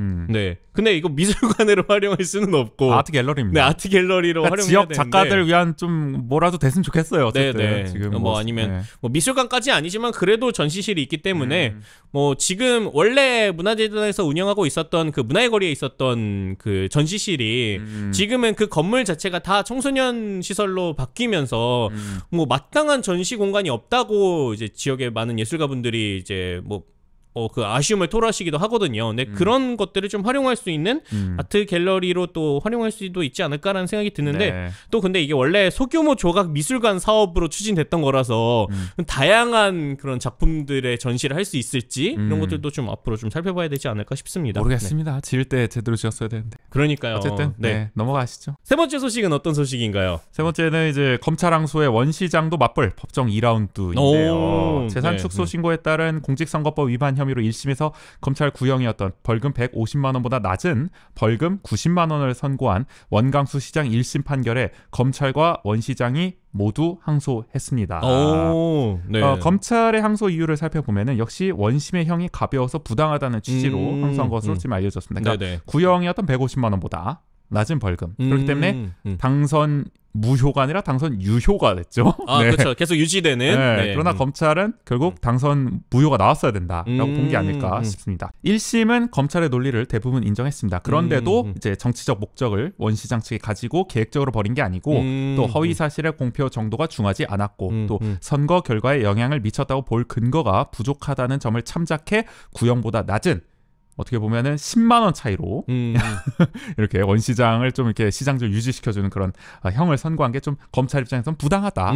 근데 이거 미술관으로 활용할 수는 없고 아트 갤러리입니다. 네, 아트 갤러리로 그러니까 활용해야 지역 되는데 작가들 위한 좀 뭐라도 됐으면 좋겠어요. 어쨌든 네네. 지금 뭐 아니면 뭐 미술관까지 아니지만 그래도 전시실이 있기 때문에 뭐 지금 원래 문화재단에서 운영하고 있었던 그 문화의 거리에 있었던 그 전시실이 지금은 그 건물 자체가 다 청소년 시설로 바뀌면서 뭐 마땅한 전시 공간이 없다고 이제 지역의 많은 예술가분들이 이제 뭐 그 아쉬움을 토로하시기도 하거든요. 근데 그런 것들을 좀 활용할 수 있는 아트 갤러리로 또 활용할 수도 있지 않을까라는 생각이 드는데 또 근데 이게 원래 소규모 조각 미술관 사업으로 추진됐던 거라서 다양한 그런 작품들의 전시를 할 수 있을지 이런 것들도 좀 앞으로 좀 살펴봐야 되지 않을까 싶습니다. 모르겠습니다. 지을 때 제대로 지었어야 되는데. 그러니까요. 어쨌든 넘어가시죠. 세 번째 소식은 어떤 소식인가요? 세 번째는 이제 검찰 항소의 원시장도 맞벌 법정 2라운드인데요. 재산축소 신고에 따른 공직선거법 위반 혐의로 1심에서 검찰 구형이었던 벌금 150만 원보다 낮은 벌금 90만 원을 선고한 원광수 시장 1심 판결에 검찰과 원 시장이 모두 항소했습니다. 검찰의 항소 이유를 살펴보면은 역시 원심의 형이 가벼워서 부당하다는 취지로 항소한 것으로 지금 알려졌습니다. 그러니까 구형이었던 150만 원보다 낮은 벌금. 그렇기 때문에 당선 무효가 아니라 당선 유효가 됐죠. 그렇죠. 계속 유지되는. 그러나 검찰은 결국 당선 무효가 나왔어야 된다라고 본 게 아닐까 싶습니다. 1심은 검찰의 논리를 대부분 인정했습니다. 그런데도 이제 정치적 목적을 원 시장 측이 가지고 계획적으로 벌인 게 아니고 또 허위 사실의 공표 정도가 중하지 않았고 또 선거 결과에 영향을 미쳤다고 볼 근거가 부족하다는 점을 참작해 구형보다 낮은 어떻게 보면은 10만 원 차이로 이렇게 원 시장을 좀 이렇게 시장적 유지시켜주는 그런 형을 선고한 게 좀 검찰 입장에서는 부당하다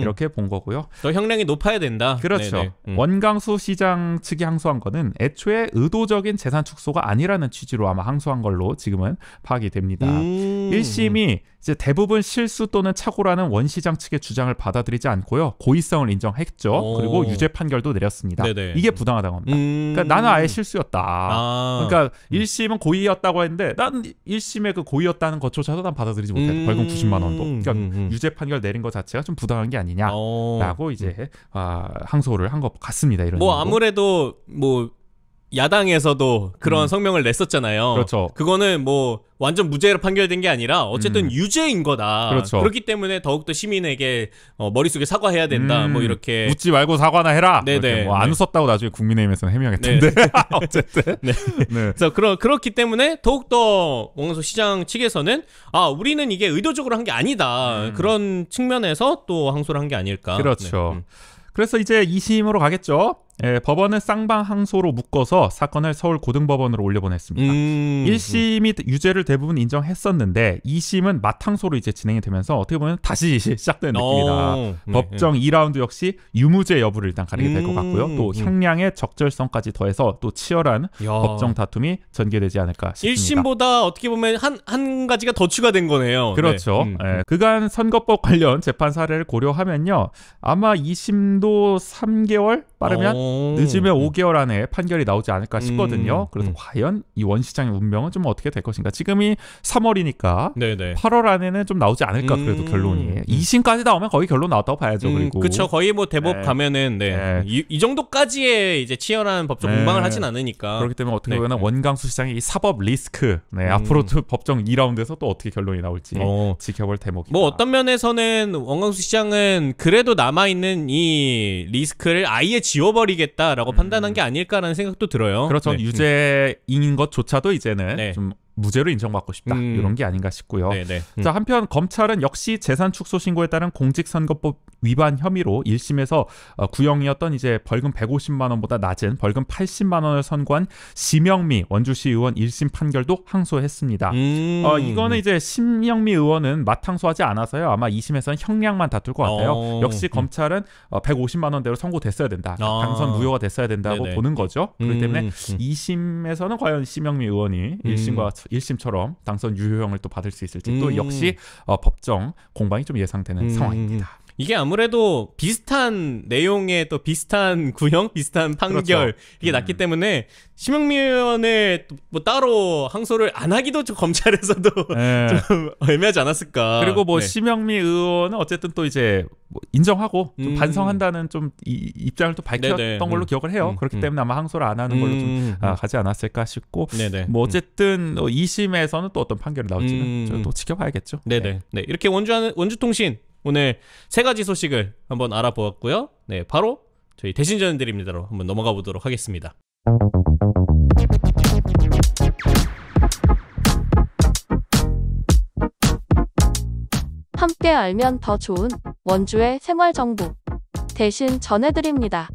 이렇게 본 거고요. 더 형량이 높아야 된다. 그렇죠. 원광수 시장 측이 항소한 거는 애초에 의도적인 재산 축소가 아니라는 취지로 아마 항소한 걸로 지금은 파악이 됩니다. 1심이 이제 대부분 실수 또는 착오라는 원 시장 측의 주장을 받아들이지 않고요. 고의성을 인정했죠. 그리고 유죄 판결도 내렸습니다. 이게 부당하다고 합니다. 그러니까 나는 아예 실수였다. 그러니까 1심은 고의였다고 했는데 난 1심의 그 고의였다는 것조차도 난 받아들이지 못했다. 벌금 90만 원도. 그러니까 유죄 판결 내린 것 자체가 좀 부당한 게 아니냐라고 이제 항소를 한 것 같습니다. 이런 뭐 아무래도 뭐 야당에서도 그런 성명을 냈었잖아요. 그렇죠. 그거는 뭐 완전 무죄로 판결된 게 아니라 어쨌든 유죄인 거다. 그렇죠. 그렇기 때문에 더욱더 시민에게 머릿속에 사과해야 된다. 뭐 이렇게 웃지 말고 사과나 해라. 네네. 뭐 안 웃었다고 나중에 국민의힘에서는 해명했던데. 어쨌든. 그래서 그렇기 때문에 더욱더 원광수 시장 측에서는 우리는 이게 의도적으로 한 게 아니다. 그런 측면에서 또 항소를 한 게 아닐까. 그렇죠. 그래서 이제 2심으로 가겠죠. 법원은 쌍방 항소로 묶어서 사건을 서울 고등법원으로 올려보냈습니다. 1심이 유죄를 대부분 인정했었는데 2심은 맞항소로 이제 진행이 되면서 어떻게 보면 다시 시작된 느낌이다. 법정 2라운드 역시 유무죄 여부를 일단 가리게 될 것 같고요. 또 형량의 적절성까지 더해서 또 치열한 법정 다툼이 전개되지 않을까 싶습니다. 1심보다 어떻게 보면 한 가지가 더 추가된 거네요. 그렇죠. 그간 선거법 관련 재판 사례를 고려하면요. 아마 2심도 3개월 빠르면 늦으면 5개월 안에 판결이 나오지 않을까 싶거든요. 그래서 과연 이 원 시장의 운명은 좀 어떻게 될 것인가. 지금이 3월이니까 8월 안에는 좀 나오지 않을까. 그래도 결론이 2심까지 나오면 거의 결론 나왔다고 봐야죠. 그리고 그렇죠. 거의 뭐 대법 가면은 이 정도까지의 이제 치열한 법적 공방을 하진 않으니까. 그렇기 때문에 어떻게 보면 원광수 시장의 이 사법 리스크 앞으로도 법정 2라운드에서 또 어떻게 결론이 나올지 지켜볼 대목입니다. 뭐 어떤 면에서는 원광수 시장은 그래도 남아있는 이 리스크를 아예 지워버리겠다라고 판단한 게 아닐까라는 생각도 들어요. 그렇죠. 유죄인 것조차도 이제는 좀 무죄로 인정받고 싶다. 이런 게 아닌가 싶고요. 네네. 자, 한편 검찰은 역시 재산 축소 신고에 따른 공직선거법 위반 혐의로 1심에서 구형이었던 이제 벌금 150만 원보다 낮은 벌금 80만 원을 선고한 심영미 원주시 의원 1심 판결도 항소했습니다. 이거는 이제 심영미 의원은 맞항소하지 않아서요. 아마 2심에서는 형량만 다툴 것 같아요. 역시 검찰은 150만 원대로 선고됐어야 된다. 당선 무효가 됐어야 된다고 네네. 보는 거죠. 그렇기 때문에 2심에서는 과연 심영미 의원이 1심처럼 당선 유효형을 또 받을 수 있을지 또 역시 법정 공방이 좀 예상되는 상황입니다. 이게 아무래도 비슷한 내용의 또 비슷한 구형, 비슷한 판결 그렇죠. 이게 났기 때문에 심영미 의원을 뭐 따로 항소를 안 하기도 좀 검찰에서도 좀 애매하지 않았을까. 그리고 뭐 네. 심영미 의원은 어쨌든 또 이제 뭐 인정하고 좀 반성한다는 좀 입장을 또 밝혔던 네네. 걸로 기억을 해요. 그렇기 때문에 아마 항소를 안 하는 걸로 좀 가지 않았을까 싶고 네네. 뭐 어쨌든 2심에서는 또 어떤 판결이 나올지는 저희 또 지켜봐야겠죠. 네네. 네. 이렇게 원주통신 오늘 세 가지 소식을 한번 알아보았고요. 네, 바로 저희 대신 전해드립니다로 한번 넘어가 보도록 하겠습니다. 함께 알면 더 좋은 원주의 생활 정보 대신 전해드립니다.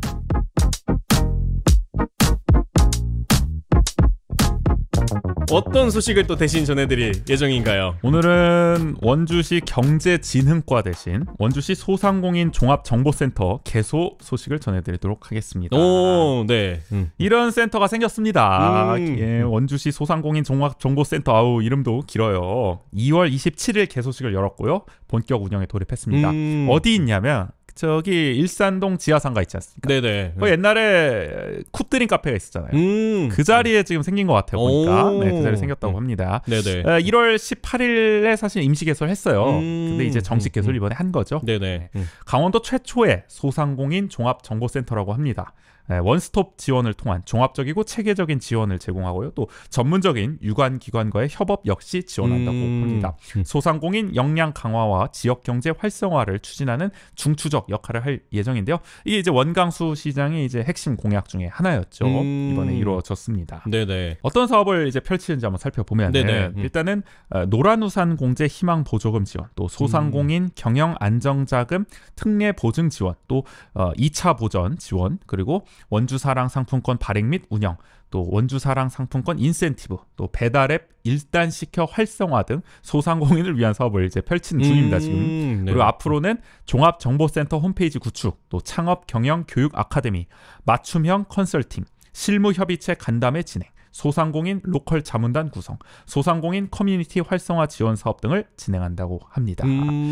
어떤 소식을 또 대신 전해드릴 예정인가요? 오늘은 원주시 경제진흥과 대신 원주시 소상공인 종합정보센터 개소 소식을 전해드리도록 하겠습니다. 오, 네. 이런 센터가 생겼습니다. 예, 원주시 소상공인 종합정보센터, 아우 이름도 길어요. 2월 27일 개소식을 열었고요. 본격 운영에 돌입했습니다. 어디 있냐면 저기 일산동 지하상가 있지 않습니까? 네네. 옛날에 쿠뜨린 카페가 있었잖아요. 그 자리에 지금 생긴 것 같아요. 보니까 그 자리에 생겼다고 합니다. 네네. 1월 18일에 사실 임시 개소를 했어요. 근데 이제 정식 개소를 이번에 한 거죠. 네네. 강원도 최초의 소상공인 종합정보센터라고 합니다. 원스톱 지원을 통한 종합적이고 체계적인 지원을 제공하고요. 또 전문적인 유관기관과의 협업 역시 지원한다고 합니다. 소상공인 역량 강화와 지역경제 활성화를 추진하는 중추적 역할을 할 예정인데요. 이게 이제 원광수 시장의 이제 핵심 공약 중에 하나였죠. 이번에 이루어졌습니다. 네네. 어떤 사업을 이제 펼치는지 한번 살펴보면은 일단은 노란우산 공제 희망 보조금 지원, 또 소상공인 경영 안정자금 특례 보증 지원, 또 2차 보전 지원, 그리고 원주사랑 상품권 발행 및 운영, 또 원주사랑 상품권 인센티브, 또 배달앱 일단시켜 활성화 등 소상공인을 위한 사업을 이제 펼친 중입니다. 지금. 그리고 앞으로는 종합정보센터 홈페이지 구축, 또 창업 경영 교육 아카데미, 맞춤형 컨설팅, 실무협의체 간담회 진행, 소상공인 로컬 자문단 구성, 소상공인 커뮤니티 활성화 지원 사업 등을 진행한다고 합니다.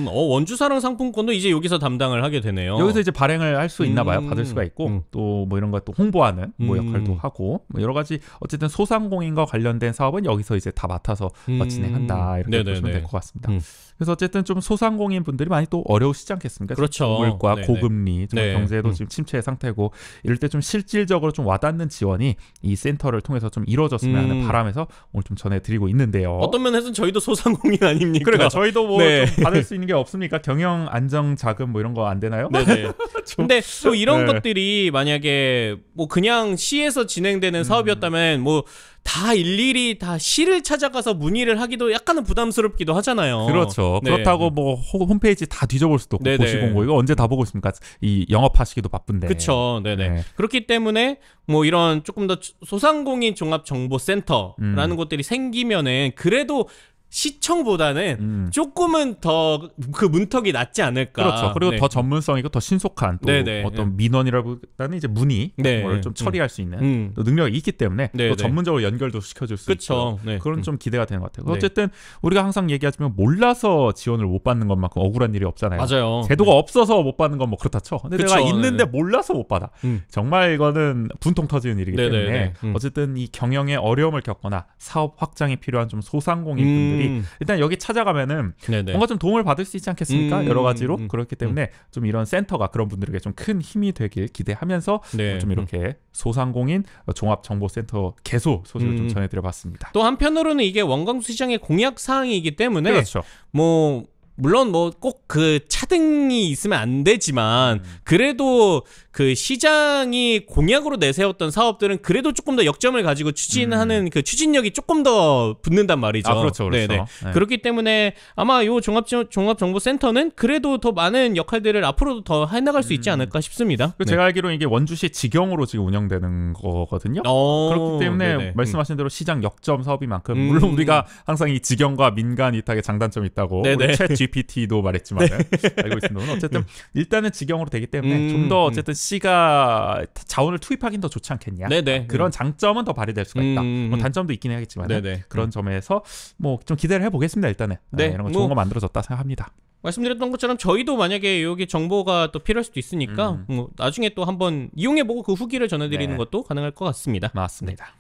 원주사랑 상품권도 이제 여기서 담당을 하게 되네요. 여기서 이제 발행을 할 수 있나 봐요. 받을 수가 있고 또 뭐 이런 것 또 홍보하는 뭐 역할도 하고 뭐 여러 가지 어쨌든 소상공인과 관련된 사업은 여기서 이제 다 맡아서 진행한다 이렇게 보시면 될 것 같습니다. 그래서 어쨌든 좀 소상공인 분들이 많이 또 어려우시지 않겠습니까? 그렇죠. 물가 네네. 고금리, 경제도 지금 침체 상태고 이럴 때 좀 실질적으로 좀 와닿는 지원이 이 센터를 통해서 좀 이루어졌으면 하는 바람에서 오늘 좀 전해드리고 있는데요. 어떤 면에서는 저희도 소상공인 아닙니까? 그러니까 저희도 뭐 네. 좀 받을 수 있는 게 없습니까? 경영 안정 자금 뭐 이런 거 안 되나요? 네네. 근데 또 이런 네. 것들이 만약에 뭐 그냥 시에서 진행되는 사업이었다면 뭐 다 일일이 다 시를 찾아가서 문의를 하기도 약간은 부담스럽기도 하잖아요. 그렇죠. 네. 그렇다고 뭐 홈페이지 다 뒤져볼 수도 없고 네네. 고시공고 이거 언제 다 보고 있습니까? 이 영업하시기도 바쁜데. 그렇죠. 네네. 네. 그렇기 때문에 뭐 이런 조금 더 소상공인 종합정보센터라는 것들이 생기면은 그래도 시청보다는 조금은 더 그 문턱이 낮지 않을까. 그렇죠. 그리고 네. 더 전문성이고 더 신속한 또 네네. 어떤 민원이라보다는 이제 문의 네. 걸 좀 처리할 수 있는 또 능력이 있기 때문에 네네. 또 전문적으로 연결도 시켜줄 수 그쵸. 있고 네. 그런 좀 기대가 되는 것 같아요. 네. 어쨌든 우리가 항상 얘기하지만 몰라서 지원을 못 받는 것만큼 억울한 일이 없잖아요. 맞아요. 제도가 없어서 못 받는 건 뭐 그렇다 쳐. 근데 그쵸. 내가 있는데 네. 몰라서 못 받아. 정말 이거는 분통 터지는 일이기 네네네. 때문에 어쨌든 이 경영에 어려움을 겪거나 사업 확장이 필요한 좀 소상공인 분들이 일단 여기 찾아가면은 네네. 뭔가 좀 도움을 받을 수 있지 않겠습니까? 여러 가지로 그렇기 때문에 좀 이런 센터가 그런 분들에게 좀 큰 힘이 되길 기대하면서 네. 좀 이렇게 소상공인 종합정보센터 개소 소식을 좀 전해드려봤습니다. 또 한편으로는 이게 원광수 시장의 공약 사항이기 때문에 그렇죠. 뭐 물론 뭐 꼭 그 차등이 있으면 안 되지만 그래도 그 시장이 공약으로 내세웠던 사업들은 그래도 조금 더 역점을 가지고 추진하는 그 추진력이 조금 더 붙는단 말이죠. 아, 그렇죠, 그렇죠. 네네. 네. 그렇기 때문에 아마 요 종합정보센터는 그래도 더 많은 역할들을 앞으로도 더 해나갈 수 있지 않을까 싶습니다. 네. 제가 알기로 이게 원주시 직영으로 지금 운영되는 거거든요. 그렇기 때문에 말씀하신 대로 시장 역점 사업이만큼 물론 우리가 항상 이 직영과 민간 이탁의 장단점이 있다고 우리 챗 GPT도 말했지만 알고 있습니다. 어쨌든 일단은 직영으로 되기 때문에 좀 더 어쨌든 C가 자원을 투입하긴 더 좋지 않겠냐. 그런 장점은 더 발휘될 수가 있다. 뭐 단점도 있긴 해야겠지만 그런 점에서 뭐 좀 기대를 해보겠습니다. 일단은 이런 거 좋은 거 만들어졌다 생각합니다. 말씀드렸던 것처럼 저희도 만약에 여기 정보가 또 필요할 수도 있으니까 뭐 나중에 또 한번 이용해보고 그 후기를 전해드리는 것도 가능할 것 같습니다. 맞습니다.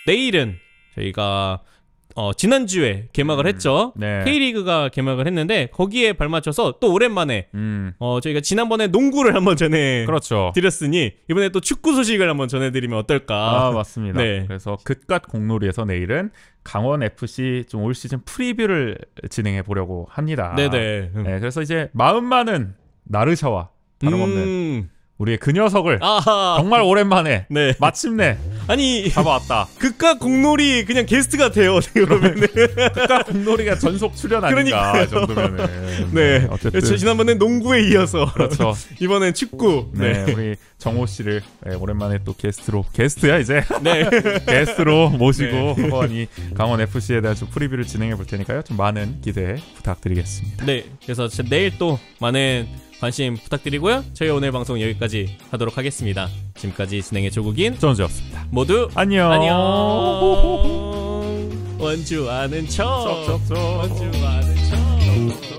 내일은 저희가 지난주에 개막을 했죠. K리그가 개막을 했는데 거기에 발맞춰서 또 오랜만에 저희가 지난번에 농구를 한번 드렸으니 이번에 또 축구 소식을 한번 전해드리면 어떨까. 맞습니다. 그래서 긋갓 공놀이에서 내일은 강원FC 좀 올 시즌 프리뷰를 진행해 보려고 합니다. 그래서 이제 마음 많은 나르샤와 다름없는 우리의 그 녀석을 정말 오랜만에 마침내 아니 잡아왔다. 극과 공놀이 그냥 게스트 같아요. 그러면은 극과 공놀이가 전속 출연 아닌가. 이 정도면은. 어쨌든 지난번에 농구에 이어서 그렇죠. 이번엔 축구. 우리 정호 씨를 오랜만에 또 게스트야 이제. 게스트로 모시고 한번 이 강원 FC에 대한 좀 프리뷰를 진행해 볼 테니까요. 좀 많은 기대 부탁드리겠습니다. 그래서 내일 또 많은 관심 부탁드리고요. 저희 오늘 방송 여기까지 하도록 하겠습니다. 지금까지 진행의 조국인 전우재였습니다. 모두 안녕. 원주 아는 척. 원주 아는 척.